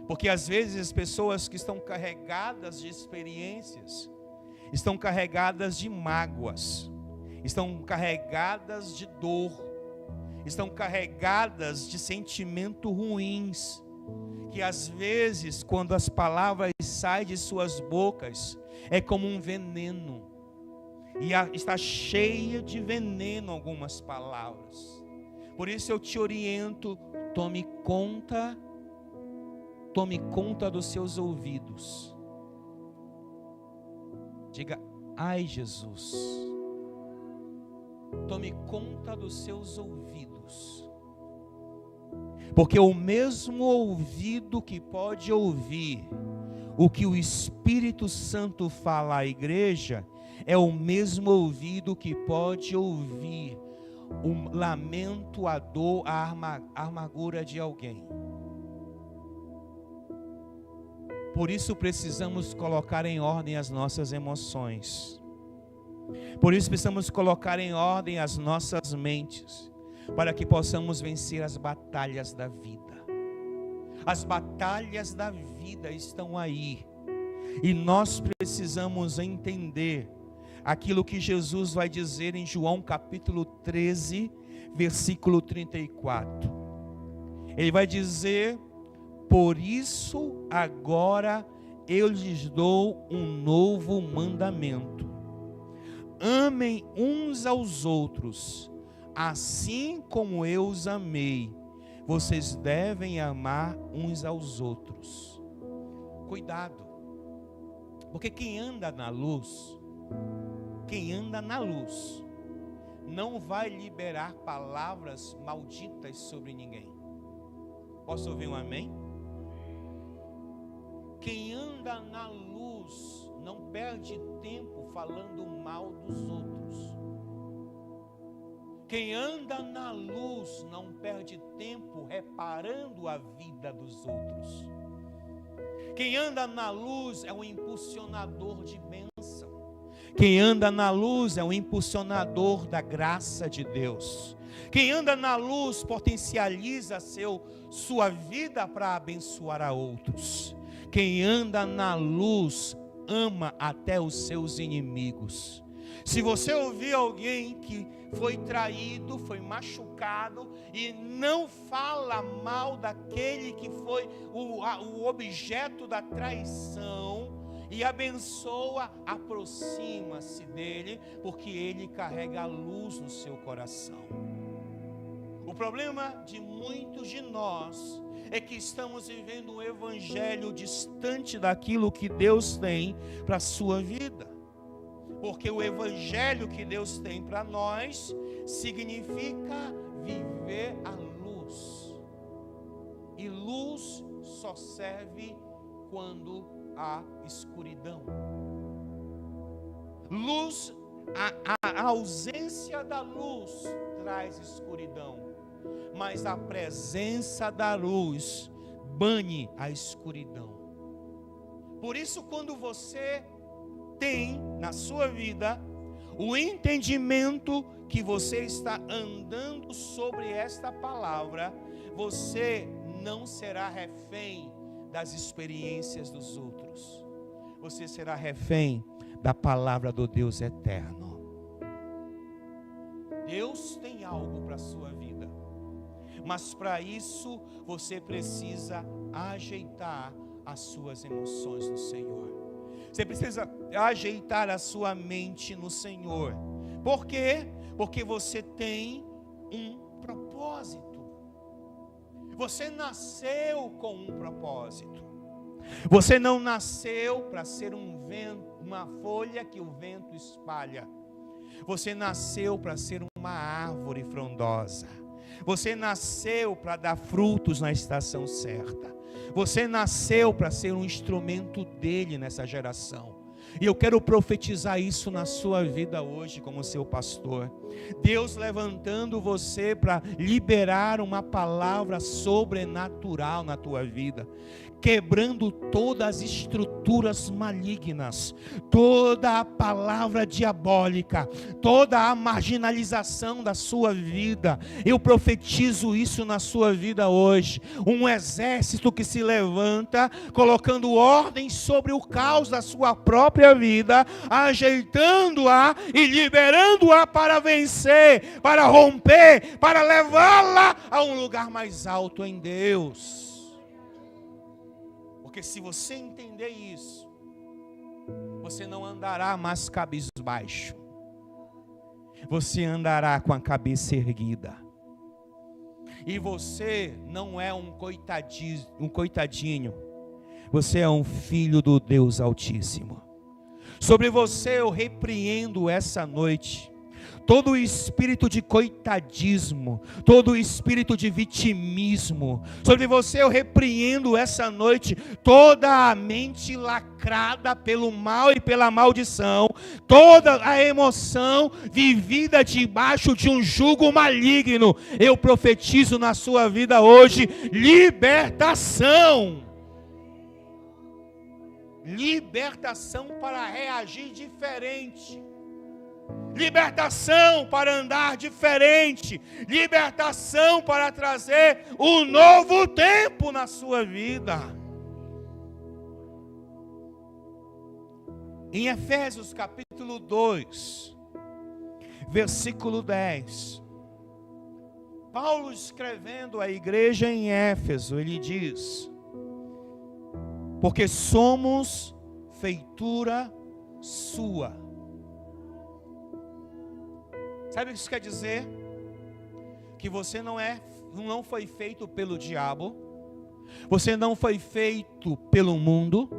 A: Porque às vezes as pessoas que estão carregadas de experiências, estão carregadas de mágoas, estão carregadas de dor, estão carregadas de sentimentos ruins, que às vezes quando as palavras saem de suas bocas, é como um veneno. E está cheia de veneno algumas palavras. Por isso eu te oriento, tome conta dos seus ouvidos. Diga, ai Jesus. Tome conta dos seus ouvidos. Porque o mesmo ouvido que pode ouvir o que o Espírito Santo fala à igreja, é o mesmo ouvido que pode ouvir o lamento, a dor, a amargura de alguém. Por isso precisamos colocar em ordem as nossas emoções. Por isso precisamos colocar em ordem as nossas mentes, para que possamos vencer as batalhas da vida. As batalhas da vida estão aí, e nós precisamos entender aquilo que Jesus vai dizer em João capítulo 13, versículo 34. Ele vai dizer: por isso agora eu lhes dou um novo mandamento. Amem uns aos outros, assim como eu os amei. Vocês devem amar uns aos outros. Cuidado, porque quem anda na luz, não vai liberar palavras malditas sobre ninguém. Posso ouvir um amém? Quem anda na luz não perde tempo falando mal dos outros. Quem anda na luz não perde tempo reparando a vida dos outros. Quem anda na luz é um impulsionador de bênção. Quem anda na luz é um impulsionador da graça de Deus. Quem anda na luz potencializa sua vida para abençoar a outros. Quem anda na luz ama até os seus inimigos. Se você ouvir alguém que foi traído, foi machucado, e não fala mal daquele que foi o objeto da traição, e abençoa, aproxima-se dele, porque ele carrega a luz no seu coração. O problema de muitos de nós é que estamos vivendo um evangelho distante daquilo que Deus tem para a sua vida. Porque o evangelho que Deus tem para nós significa viver a luz. E luz só serve quando há escuridão. Luz, a ausência da luz traz escuridão, mas a presença da luz bane a escuridão. Por isso, quando você tem na sua vida o entendimento que você está andando sobre esta palavra, você não será refém das experiências dos outros. Você será refém da palavra do Deus eterno. Deus tem algo para a sua vida, mas para isso você precisa ajeitar as suas emoções no Senhor. Você precisa ajeitar a sua mente no Senhor. Por quê? Porque você tem um propósito. Você nasceu com um propósito. Você não nasceu para ser um vento, uma folha que o vento espalha. Você nasceu para ser uma árvore frondosa. Você nasceu para dar frutos na estação certa. Você nasceu para ser um instrumento dele nessa geração. E eu quero profetizar isso na sua vida hoje como seu pastor. Deus levantando você para liberar uma palavra sobrenatural na tua vida, quebrando todas as estruturas malignas, toda a palavra diabólica, toda a marginalização da sua vida. Eu profetizo isso na sua vida hoje. Um exército que se levanta, colocando ordem sobre o caos da sua própria vida, ajeitando-a e liberando-a para vencer, para romper, para levá-la a um lugar mais alto em Deus. Porque se você entender isso, você não andará mais cabisbaixo. Você andará com a cabeça erguida. E você não é um coitadinho. Você é um filho do Deus Altíssimo. Sobre você eu repreendo essa noite todo o espírito de coitadismo, todo o espírito de vitimismo. Sobre você eu repreendo essa noite toda a mente lacrada pelo mal e pela maldição, toda a emoção vivida debaixo de um jugo maligno. Eu profetizo na sua vida hoje libertação. Libertação para reagir diferente. Libertação para andar diferente. Libertação para trazer um novo tempo na sua vida. Em Efésios capítulo 2, versículo 10. Paulo escrevendo à igreja em Éfeso, ele diz: porque somos feitura sua. Sabe o que isso quer dizer? Que você não foi feito pelo diabo, você não foi feito pelo mundo,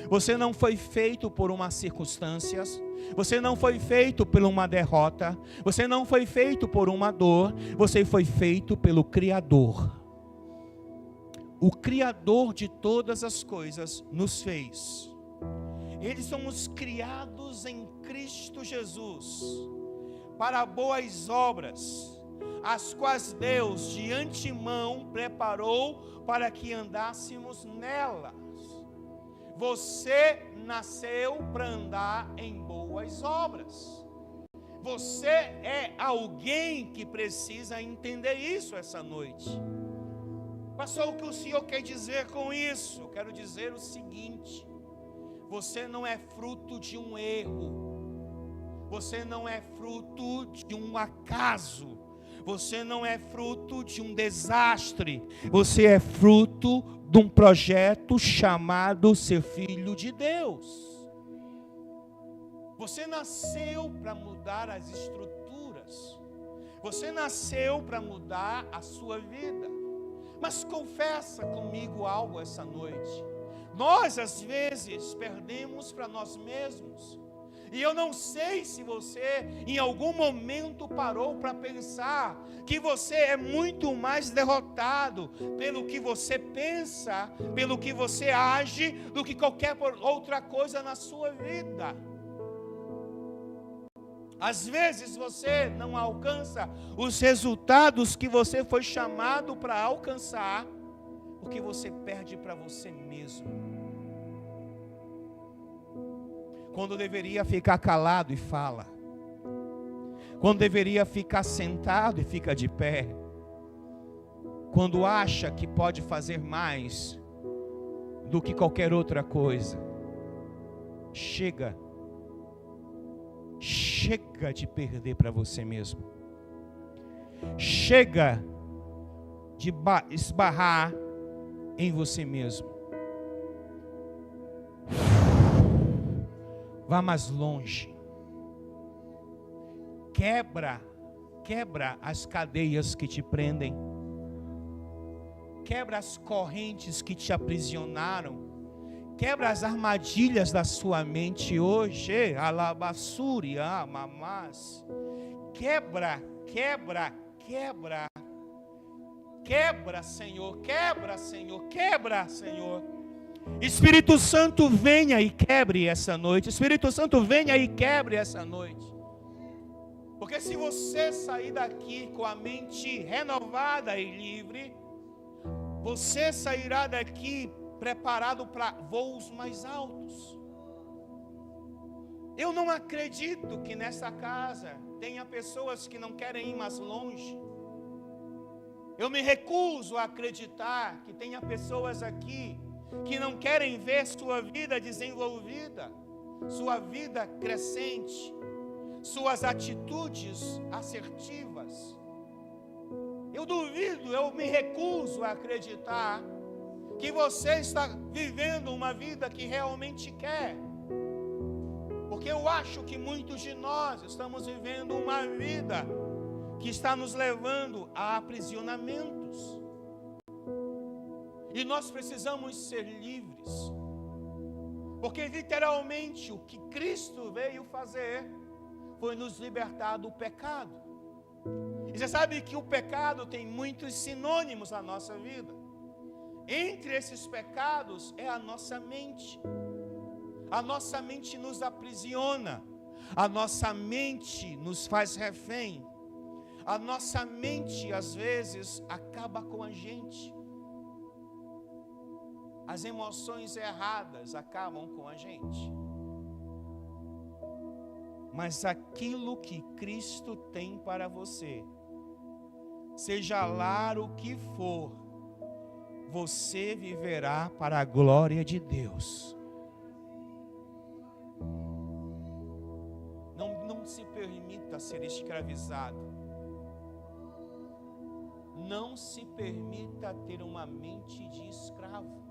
A: você não foi feito por umas circunstâncias, você não foi feito por uma derrota, você não foi feito por uma dor, você foi feito pelo Criador. O Criador de todas as coisas nos fez. Eles somos criados em Cristo Jesus para boas obras, as quais Deus de antemão preparou para que andássemos nelas. Você nasceu para andar em boas obras. Você é alguém que precisa entender isso essa noite. Pastor, o que o senhor quer dizer com isso? Eu quero dizer o seguinte: você não é fruto de um erro, você não é fruto de um acaso, você não é fruto de um desastre, você é fruto de um projeto chamado ser filho de Deus. Você nasceu para mudar as estruturas, você nasceu para mudar a sua vida. Mas confessa comigo algo essa noite. Nós às vezes perdemos para nós mesmos. E eu não sei se você em algum momento parou para pensar que você é muito mais derrotado pelo que você pensa, pelo que você age, do que qualquer outra coisa na sua vida. Às vezes você não alcança os resultados que você foi chamado para alcançar, porque você perde para você mesmo. Quando deveria ficar calado e fala. Quando deveria ficar sentado e fica de pé. Quando acha que pode fazer mais do que qualquer outra coisa. Chega de perder para você mesmo. Chega de esbarrar em você mesmo. Vá mais longe. Quebra as cadeias que te prendem. Quebra as correntes que te aprisionaram. Quebra as armadilhas da sua mente hoje. Alabassuri, mamás. Quebra, Senhor. Quebra, Senhor. Espírito Santo, venha e quebre essa noite. Espírito Santo, venha e quebre essa noite. Porque se você sair daqui com a mente renovada e livre, você sairá daqui preparado para voos mais altos. Eu não acredito que nessa casa tenha pessoas que não querem ir mais longe. Eu me recuso a acreditar que tenha pessoas aqui que não querem ver sua vida desenvolvida, sua vida crescente, suas atitudes assertivas. Eu duvido, eu me recuso a acreditar que você está vivendo uma vida que realmente quer. Porque eu acho que muitos de nós estamos vivendo uma vida que está nos levando a aprisionamentos. E nós precisamos ser livres. Porque literalmente o que Cristo veio fazer foi nos libertar do pecado. E você sabe que o pecado tem muitos sinônimos na nossa vida. Entre esses pecados é a nossa mente. A nossa mente nos aprisiona. A nossa mente nos faz refém. A nossa mente às vezes acaba com a gente. As emoções erradas acabam com a gente. Mas aquilo que Cristo tem para você, seja lá o que for, você viverá para a glória de Deus. Não se permita ser escravizado. Não se permita ter uma mente de escravo.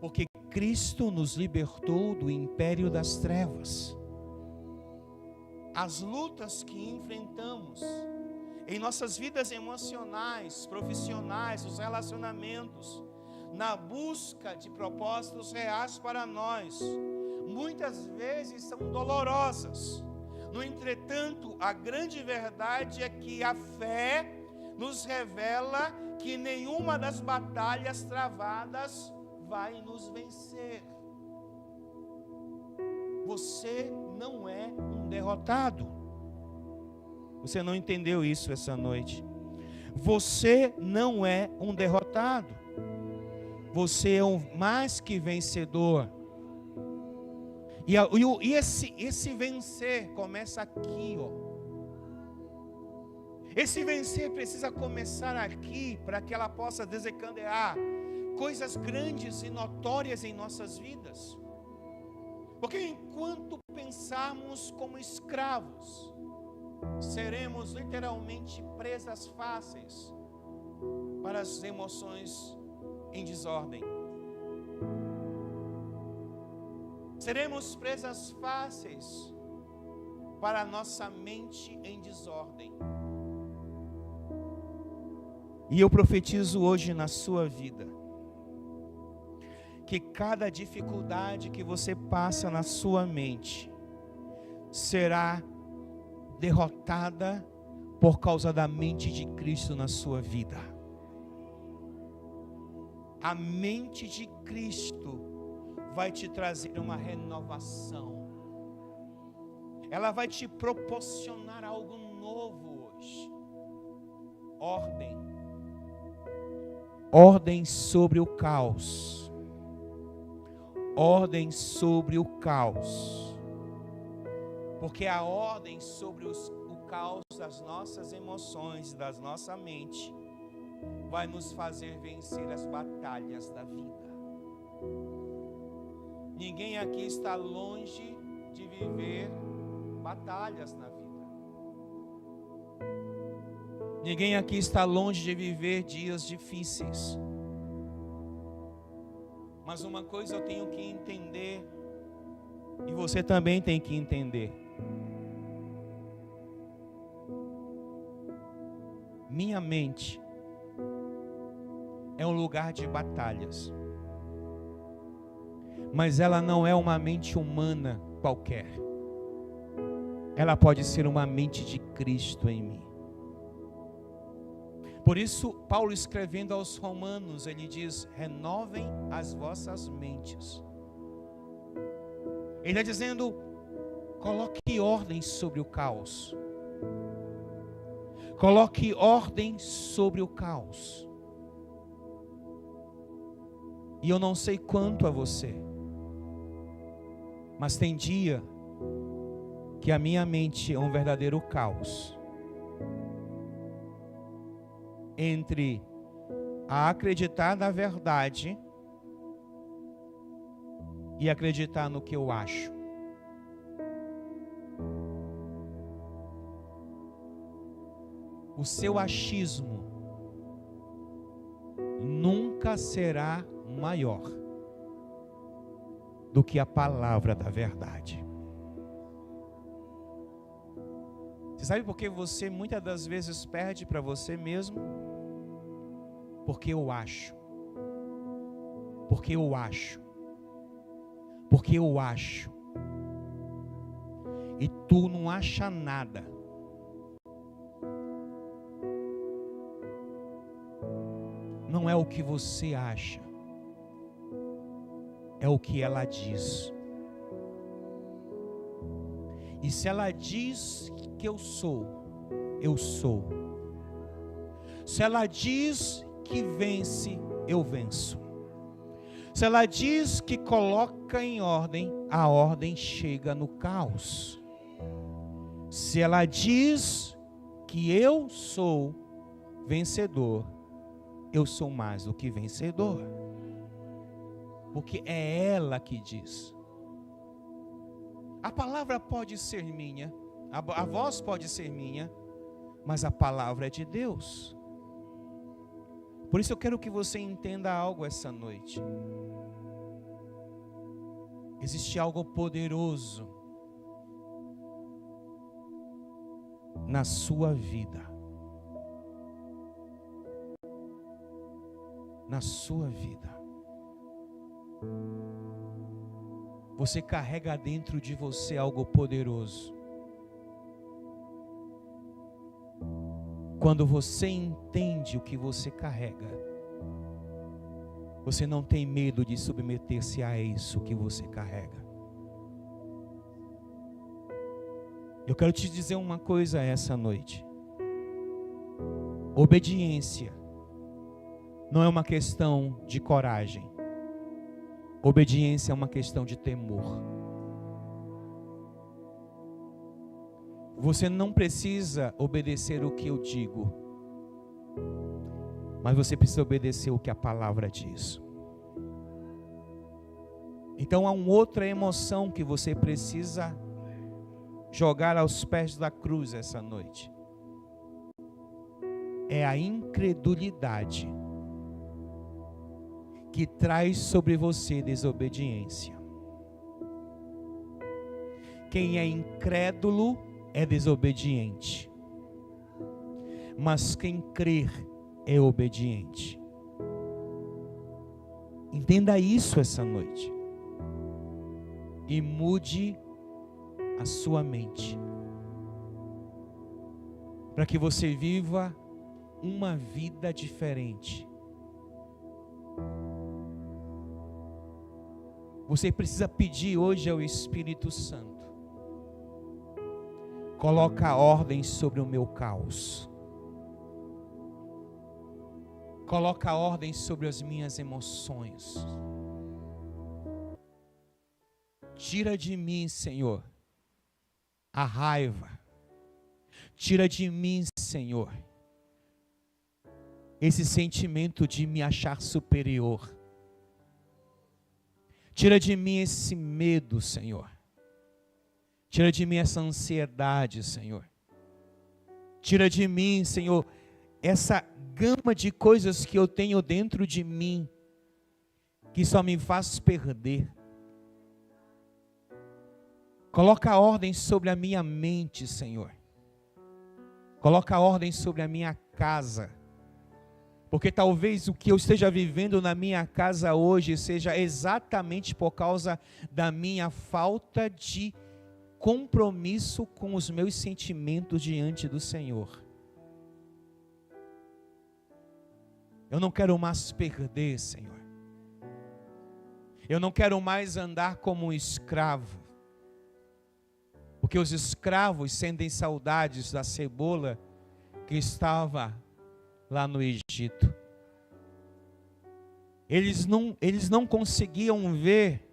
A: Porque Cristo nos libertou do império das trevas. As lutas que enfrentamos em nossas vidas emocionais, profissionais, os relacionamentos, na busca de propósitos reais para nós, muitas vezes são dolorosas. No entretanto, a grande verdade é que a fé nos revela que nenhuma das batalhas travadas vai nos vencer. Você não é um derrotado. Você não entendeu isso essa noite. Você não é um derrotado. Você é um mais que vencedor. E esse vencer começa aqui, ó. Esse vencer precisa começar aqui, para que ela possa desencadear coisas grandes e notórias em nossas vidas. Porque enquanto pensarmos como escravos, seremos literalmente presas fáceis para as emoções em desordem. Seremos presas fáceis para a nossa mente em desordem. E eu profetizo hoje na sua vida, que cada dificuldade que você passa na sua mente será derrotada por causa da mente de Cristo na sua vida. A mente de Cristo vai te trazer uma renovação. Ela vai te proporcionar algo novo hoje. Ordem. Ordem sobre o caos. Ordem sobre o caos. Porque a ordem sobre o caos das nossas emoções, da nossa mente, vai nos fazer vencer as batalhas da vida. Ninguém aqui está longe de viver batalhas na vida. Ninguém aqui está longe de viver dias difíceis. Mas uma coisa eu tenho que entender, e você também tem que entender. Minha mente é um lugar de batalhas. Mas ela não é uma mente humana qualquer. Ela pode ser uma mente de Cristo em mim. Por isso, Paulo escrevendo aos Romanos, ele diz: renovem as vossas mentes. Ele está dizendo: coloque ordem sobre o caos. Coloque ordem sobre o caos. E eu não sei quanto a você, mas tem dia que a minha mente é um verdadeiro caos. Entre a acreditar na verdade e acreditar no que eu acho. O seu achismo nunca será maior do que a palavra da verdade. Você sabe por que você muitas das vezes perde para você mesmo? Porque eu acho. Porque eu acho. Porque eu acho. E tu não acha nada. Não é o que você acha. É o que ela diz. E se ela diz que eu sou, eu sou. Se ela diz que vence, eu venço. Se ela diz que coloca em ordem, a ordem chega no caos. Se ela diz que eu sou vencedor, eu sou mais do que vencedor. Porque é ela que diz. A palavra pode ser minha, a voz pode ser minha, mas a palavra é de Deus. Por isso eu quero que você entenda algo essa noite. Existe algo poderoso na sua vida. Na sua vida. Você carrega dentro de você algo poderoso. Quando você entende o que você carrega, você não tem medo de submeter-se a isso que você carrega. Eu quero te dizer uma coisa essa noite. Obediência não é uma questão de coragem. Obediência é uma questão de temor. Você não precisa obedecer o que eu digo, mas você precisa obedecer o que a palavra diz. Então há uma outra emoção que você precisa jogar aos pés da cruz essa noite. É a incredulidade que traz sobre você desobediência. Quem é incrédulo é desobediente, mas quem crer é obediente. Entenda isso essa noite e mude a sua mente, para que você viva uma vida diferente. Você precisa pedir hoje ao Espírito Santo: coloca ordem sobre o meu caos. Coloca ordem sobre as minhas emoções. Tira de mim, Senhor, a raiva. Tira de mim, Senhor, esse sentimento de me achar superior. Tira de mim esse medo, Senhor. Tira de mim essa ansiedade, Senhor. Tira de mim, Senhor, essa gama de coisas que eu tenho dentro de mim, que só me faz perder. Coloca ordem sobre a minha mente, Senhor. Coloca ordem sobre a minha casa. Porque talvez o que eu esteja vivendo na minha casa hoje seja exatamente por causa da minha falta de compromisso com os meus sentimentos diante do Senhor. Eu não quero mais perder, Senhor. Eu não quero mais andar como um escravo. Porque os escravos sentem saudades da cebola que estava lá no Egito. Eles não conseguiam ver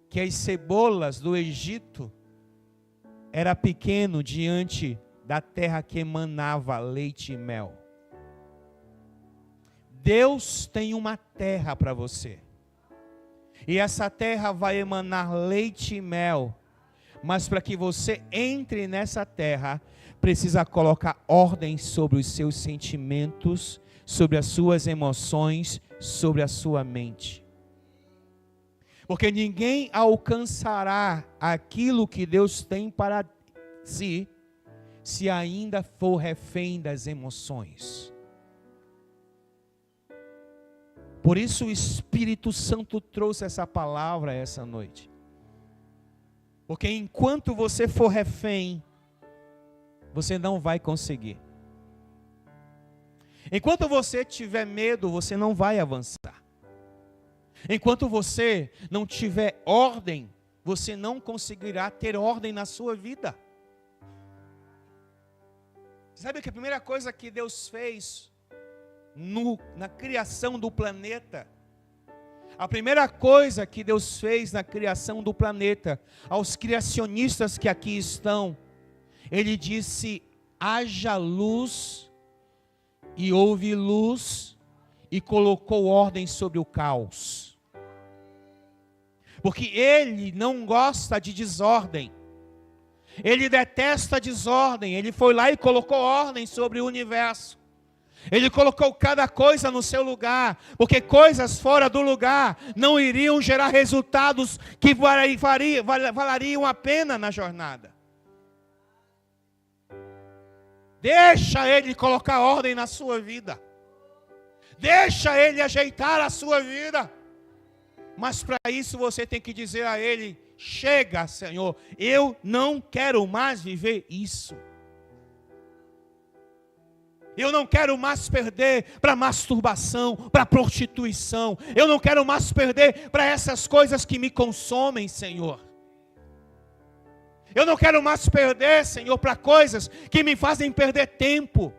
A: que as cebolas do Egito era pequeno diante da terra que emanava leite e mel. Deus tem uma terra para você. E essa terra vai emanar leite e mel. Mas para que você entre nessa terra, precisa colocar ordem sobre os seus sentimentos, sobre as suas emoções, sobre a sua mente. Porque ninguém alcançará aquilo que Deus tem para si, se ainda for refém das emoções. Por isso o Espírito Santo trouxe essa palavra essa noite. Porque enquanto você for refém, você não vai conseguir. Enquanto você tiver medo, você não vai avançar. Enquanto você não tiver ordem, você não conseguirá ter ordem na sua vida. Sabe que a primeira coisa que Deus fez na criação do planeta, a primeira coisa que Deus fez na criação do planeta, aos criacionistas que aqui estão, Ele disse: haja luz, e houve luz, e colocou ordem sobre o caos. Porque Ele não gosta de desordem, Ele detesta desordem. Ele foi lá e colocou ordem sobre o universo. Ele colocou cada coisa no seu lugar, porque coisas fora do lugar não iriam gerar resultados que valeriam a pena na jornada. Deixa Ele colocar ordem na sua vida. Deixa Ele ajeitar a sua vida. Mas para isso você tem que dizer a Ele: chega, Senhor, eu não quero mais viver isso. Eu não quero mais perder para masturbação, para prostituição. Eu não quero mais perder para essas coisas que me consomem, Senhor. Eu não quero mais perder, Senhor, para coisas que me fazem perder tempo.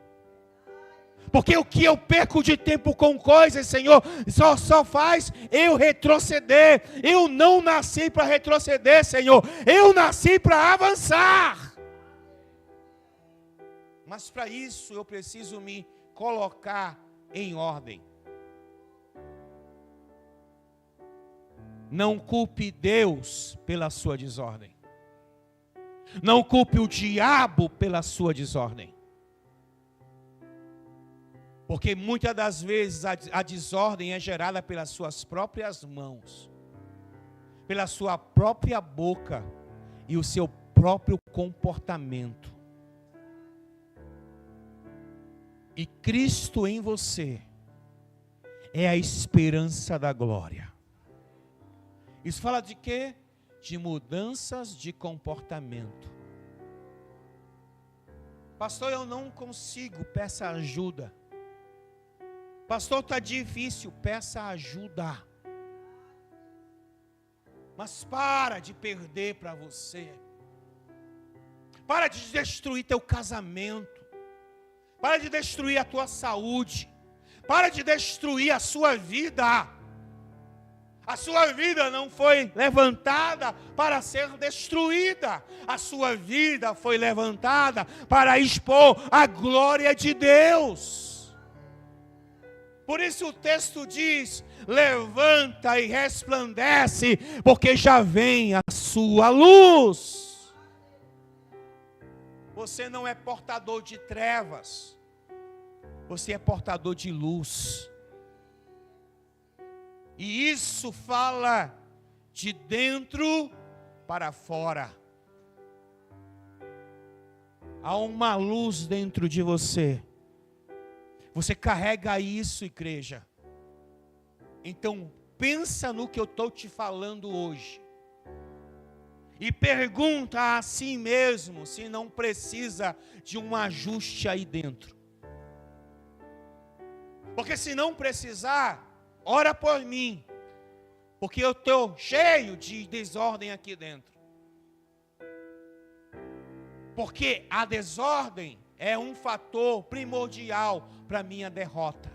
A: Porque o que eu perco de tempo com coisas, Senhor, só faz eu retroceder. Eu não nasci para retroceder, Senhor. Eu nasci para avançar. Mas para isso eu preciso me colocar em ordem. Não culpe Deus pela sua desordem. Não culpe o diabo pela sua desordem. Porque muitas das vezes a desordem é gerada pelas suas próprias mãos, pela sua própria boca e o seu próprio comportamento. E Cristo em você é a esperança da glória. Isso fala de quê? De mudanças de comportamento. Pastor, eu não consigo, peça ajuda. Pastor, está difícil, peça ajuda. Mas para de perder para você. Para de destruir teu casamento. Para de destruir a tua saúde. Para de destruir a sua vida. A sua vida não foi levantada para ser destruída. A sua vida foi levantada para expor a glória de Deus. Por isso o texto diz: levanta e resplandece, porque já vem a sua luz. Você não é portador de trevas, você é portador de luz. E isso fala de dentro para fora. Há uma luz dentro de você. Você carrega isso, igreja. Então, pensa no que eu estou te falando hoje. E pergunta a si mesmo se não precisa de um ajuste aí dentro. Porque se não precisar, ora por mim. Porque eu estou cheio de desordem aqui dentro. Porque a desordem é um fator primordial para a minha derrota.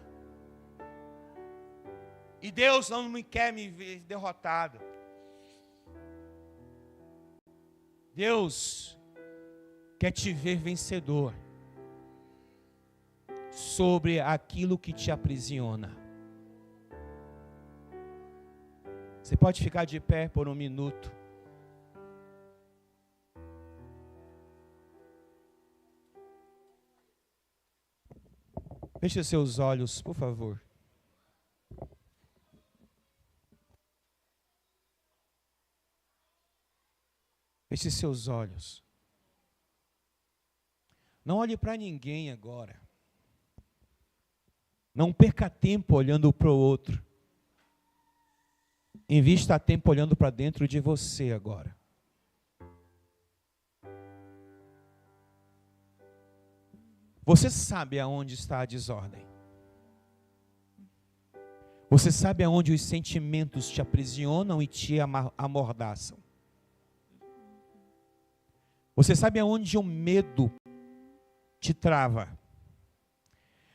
A: E Deus não me quer me ver derrotado. Deus quer te ver vencedor sobre aquilo que te aprisiona. Você pode ficar de pé por um minuto. Feche seus olhos, por favor. Feche seus olhos. Não olhe para ninguém agora. Não perca tempo olhando para o outro. Invista tempo olhando para dentro de você agora. Você sabe aonde está a desordem. Você sabe aonde os sentimentos te aprisionam e te amordaçam. Você sabe aonde o medo te trava.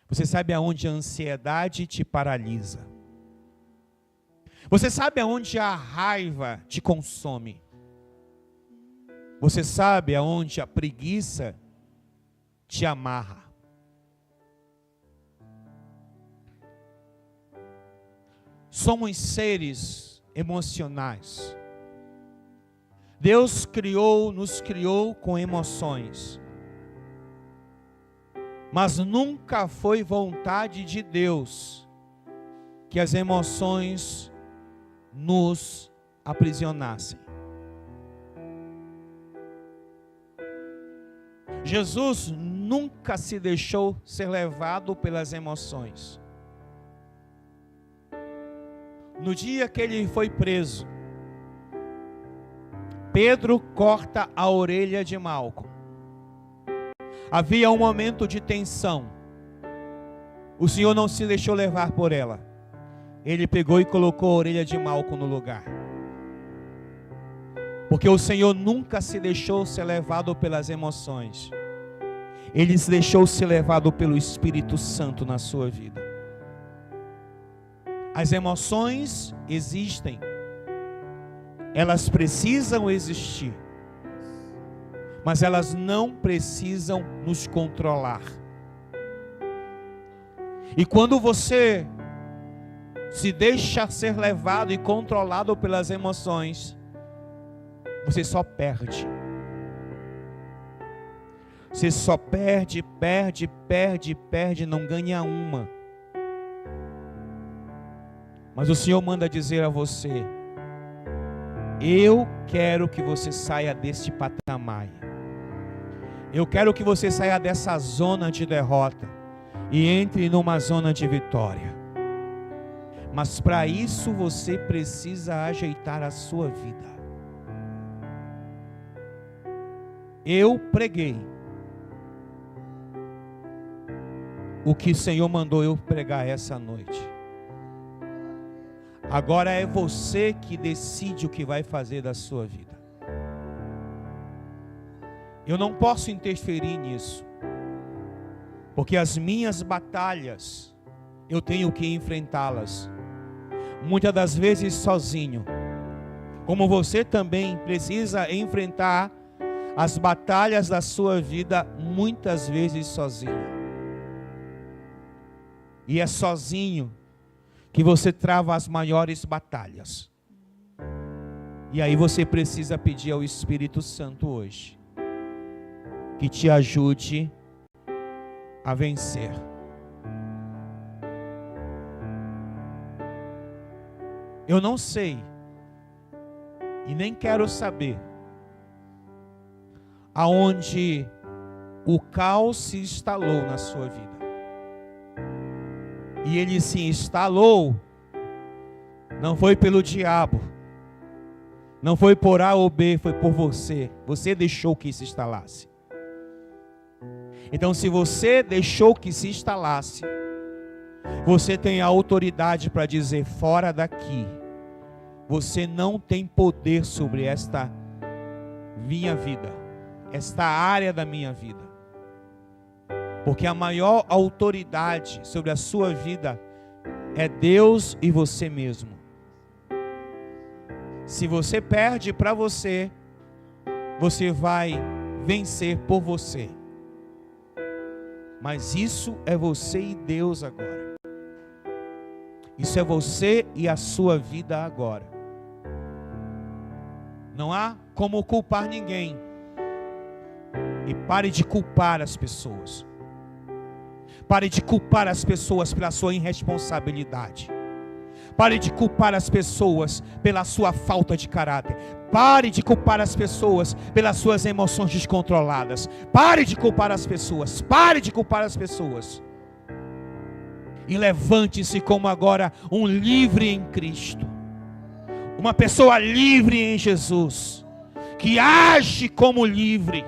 A: Você sabe aonde a ansiedade te paralisa. Você sabe aonde a raiva te consome. Você sabe aonde a preguiça te amarra. Somos seres emocionais. Deus nos criou com emoções. Mas nunca foi vontade de Deus que as emoções nos aprisionassem. Jesus nunca se deixou ser levado pelas emoções. No dia que ele foi preso, Pedro corta a orelha de Malco. Havia um momento de tensão. O Senhor não se deixou levar por ela. Ele pegou e colocou a orelha de Malco no lugar. Porque o Senhor nunca se deixou ser levado pelas emoções. Ele se deixou ser levado pelo Espírito Santo na sua vida. As emoções existem. Elas precisam existir. mas elas não precisam nos controlar. E quando você se deixa ser levado e controlado pelas emoções, você só perde. Você só perde, não ganha uma. Mas o Senhor manda dizer a você: eu quero que você saia deste patamar. Eu quero que você saia dessa zona de derrota e entre numa zona de vitória. Mas para isso você precisa ajeitar a sua vida. Eu preguei o que o Senhor mandou eu pregar essa noite. Agora é você que decide o que vai fazer da sua vida. Eu não posso interferir nisso, porque as minhas batalhas eu tenho que enfrentá-las, muitas das vezes sozinho, como você também precisa enfrentar as batalhas da sua vida muitas vezes sozinho. E é sozinho que você trava as maiores batalhas. E aí você precisa pedir ao Espírito Santo hoje que te ajude a vencer. Eu não sei e nem quero saber aonde o caos se instalou na sua vida. E ele se instalou, não foi pelo diabo, não foi por A ou B, foi por você. Você deixou que se instalasse. Então, se você deixou que se instalasse, você tem a autoridade para dizer: fora daqui, você não tem poder sobre esta minha vida, esta área da minha vida. Porque a maior autoridade sobre a sua vida é Deus e você mesmo. Se você perde para você, você vai vencer por você. Mas isso é você e Deus agora. Isso é você e a sua vida agora. Não há como culpar ninguém. E pare de culpar as pessoas. Pare de culpar as pessoas pela sua irresponsabilidade. Pare de culpar as pessoas pela sua falta de caráter. Pare de culpar as pessoas pelas suas emoções descontroladas. Pare de culpar as pessoas. Pare de culpar as pessoas. E levante-se como agora um livre em Cristo. Uma pessoa livre em Jesus. Que age como livre.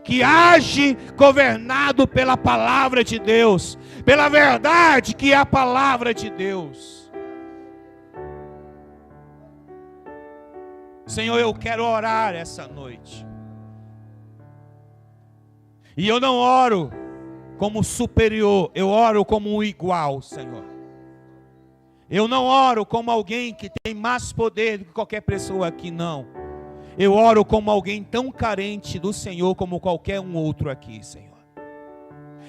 A: Que age governado pela palavra de Deus, pela verdade que é a palavra de Deus. Senhor, eu quero orar essa noite. E eu não oro como superior, eu oro como um igual, Senhor. Eu não oro como alguém que tem mais poder do que qualquer pessoa aqui, não. Eu oro como alguém tão carente do Senhor como qualquer um outro aqui, Senhor.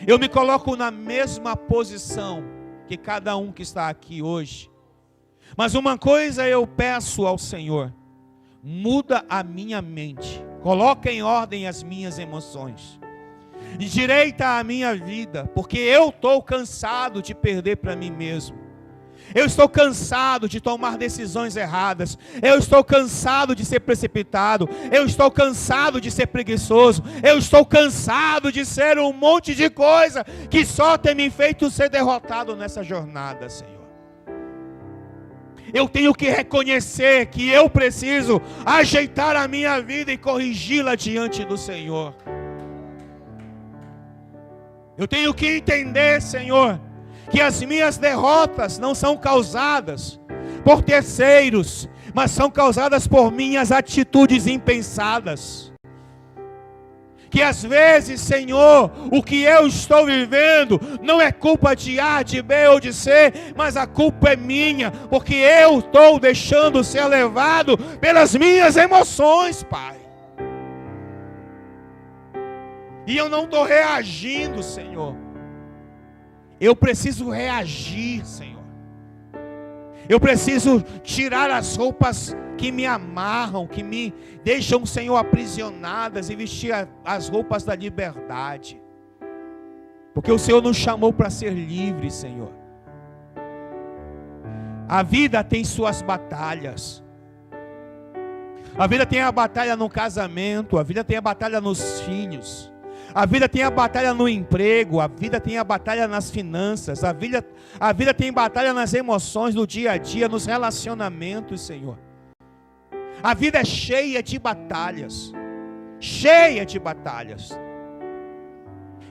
A: Eu me coloco na mesma posição que cada um que está aqui hoje. Mas uma coisa eu peço ao Senhor: muda a minha mente, coloca em ordem as minhas emoções, endireita a minha vida, porque eu estou cansado de perder para mim mesmo. Eu estou cansado de tomar decisões erradas. Eu estou cansado de ser precipitado. Eu estou cansado de ser preguiçoso. Eu estou cansado de ser um monte de coisa que só tem me feito ser derrotado nessa jornada, Senhor. Eu tenho que reconhecer que eu preciso ajeitar a minha vida e corrigi-la diante do Senhor. Eu tenho que entender, Senhor, que as minhas derrotas não são causadas por terceiros, mas são causadas por minhas atitudes impensadas. Que às vezes, Senhor, o que eu estou vivendo não é culpa de A, de B ou de C, mas a culpa é minha, porque eu estou deixando ser levado pelas minhas emoções, Pai. E eu não estou reagindo, Senhor. Eu preciso reagir, Senhor. Eu preciso tirar as roupas que me amarram, que me deixam, Senhor, aprisionadas, e vestir as roupas da liberdade. Porque o Senhor nos chamou para ser livres, Senhor. A vida tem suas batalhas. A vida tem a batalha no casamento, a vida tem a batalha nos filhos, a vida tem a batalha no emprego, a vida tem a batalha nas finanças, a vida tem batalha nas emoções, no dia a dia, nos relacionamentos, Senhor. A vida é cheia de batalhas, cheia de batalhas.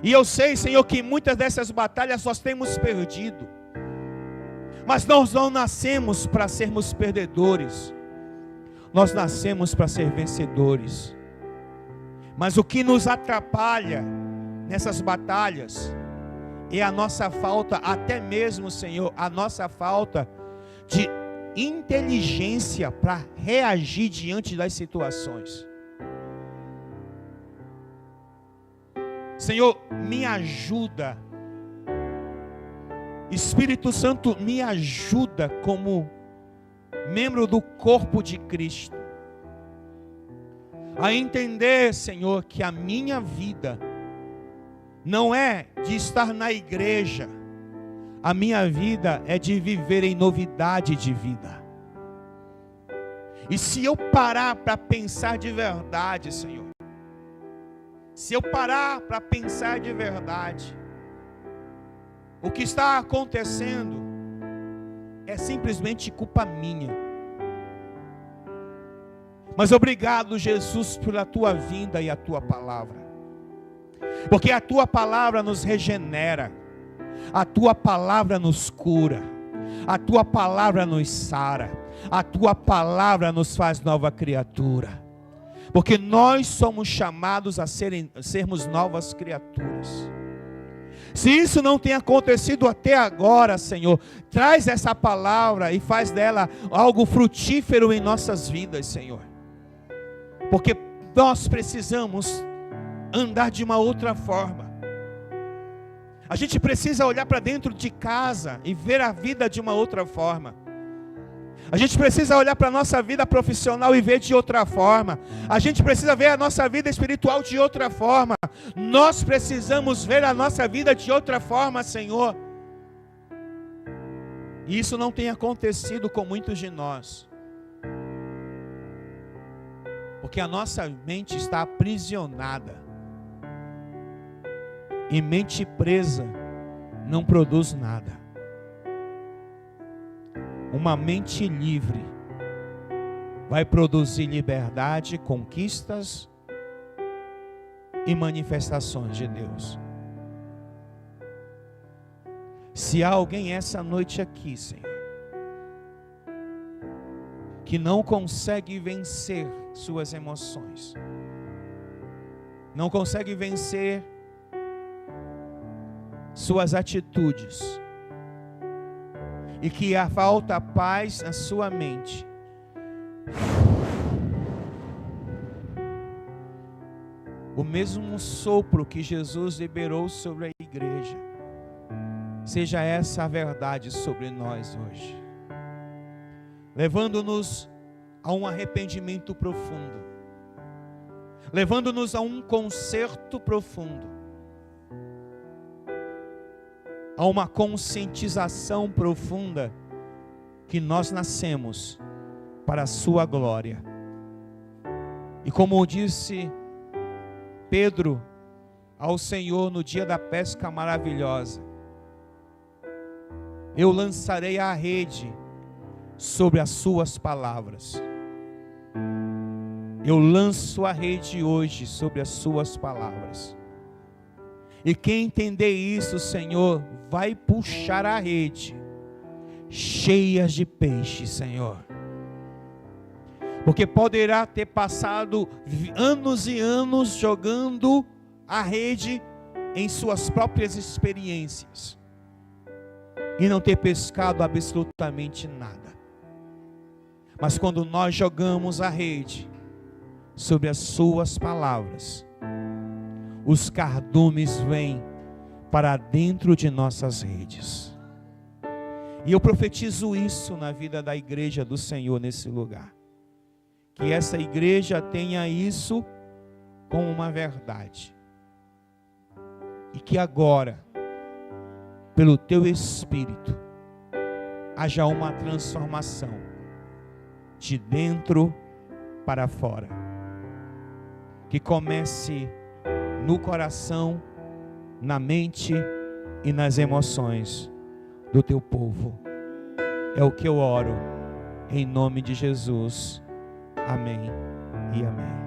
A: E eu sei, Senhor, que muitas dessas batalhas nós temos perdido. Mas nós não nascemos para sermos perdedores. Nós nascemos para ser vencedores. Mas o que nos atrapalha nessas batalhas é a nossa falta, até mesmo, Senhor, a nossa falta de inteligência para reagir diante das situações. Senhor, me ajuda. Espírito Santo, me ajuda como membro do corpo de Cristo a entender, Senhor, que a minha vida não é de estar na igreja, a minha vida é de viver em novidade de vida. E se eu parar para pensar de verdade, Senhor, se eu parar para pensar de verdade, o que está acontecendo é simplesmente culpa minha. Mas obrigado, Jesus, pela tua vinda e a tua palavra. Porque a tua palavra nos regenera, a tua palavra nos cura, a tua palavra nos sara, a tua palavra nos faz nova criatura. Porque nós somos chamados a sermos novas criaturas. Se isso não tem acontecido até agora, Senhor, traz essa palavra e faz dela algo frutífero em nossas vidas, Senhor. Porque nós precisamos andar de uma outra forma. A gente precisa olhar para dentro de casa e ver a vida de uma outra forma. A gente precisa olhar para a nossa vida profissional e ver de outra forma. A gente precisa ver a nossa vida espiritual de outra forma. Nós precisamos ver a nossa vida de outra forma, Senhor. E isso não tem acontecido com muitos de nós. Porque a nossa mente está aprisionada. E mente presa não produz nada. Uma mente livre vai produzir liberdade, conquistas e manifestações de Deus. Se há alguém essa noite aqui, Senhor, que não consegue vencer suas emoções, não consegue vencer suas atitudes, e que falta paz na sua mente, o mesmo sopro que Jesus liberou sobre a igreja, seja essa a verdade sobre nós hoje, levando-nos a um arrependimento profundo, levando-nos a um conserto profundo, a uma conscientização profunda que nós nascemos para a sua glória. E como disse Pedro ao Senhor no dia da pesca maravilhosa, eu lançarei a rede sobre as suas palavras. Eu lanço a rede hoje sobre as suas palavras. E quem entender isso, Senhor, vai puxar a rede cheias de peixe, Senhor. Porque poderá ter passado anos e anos jogando a rede em suas próprias experiências e não ter pescado absolutamente nada. Mas quando nós jogamos a rede sobre as suas palavras, os cardumes vêm para dentro de nossas redes. E eu profetizo isso na vida da igreja do Senhor nesse lugar. Que essa igreja tenha isso como uma verdade. E que agora, pelo teu Espírito, haja uma transformação de dentro para fora. Que comece no coração, na mente e nas emoções do teu povo. É o que eu oro, em nome de Jesus. Amém e amém.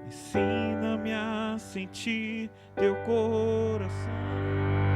B: Ensina-me a sentir teu coração.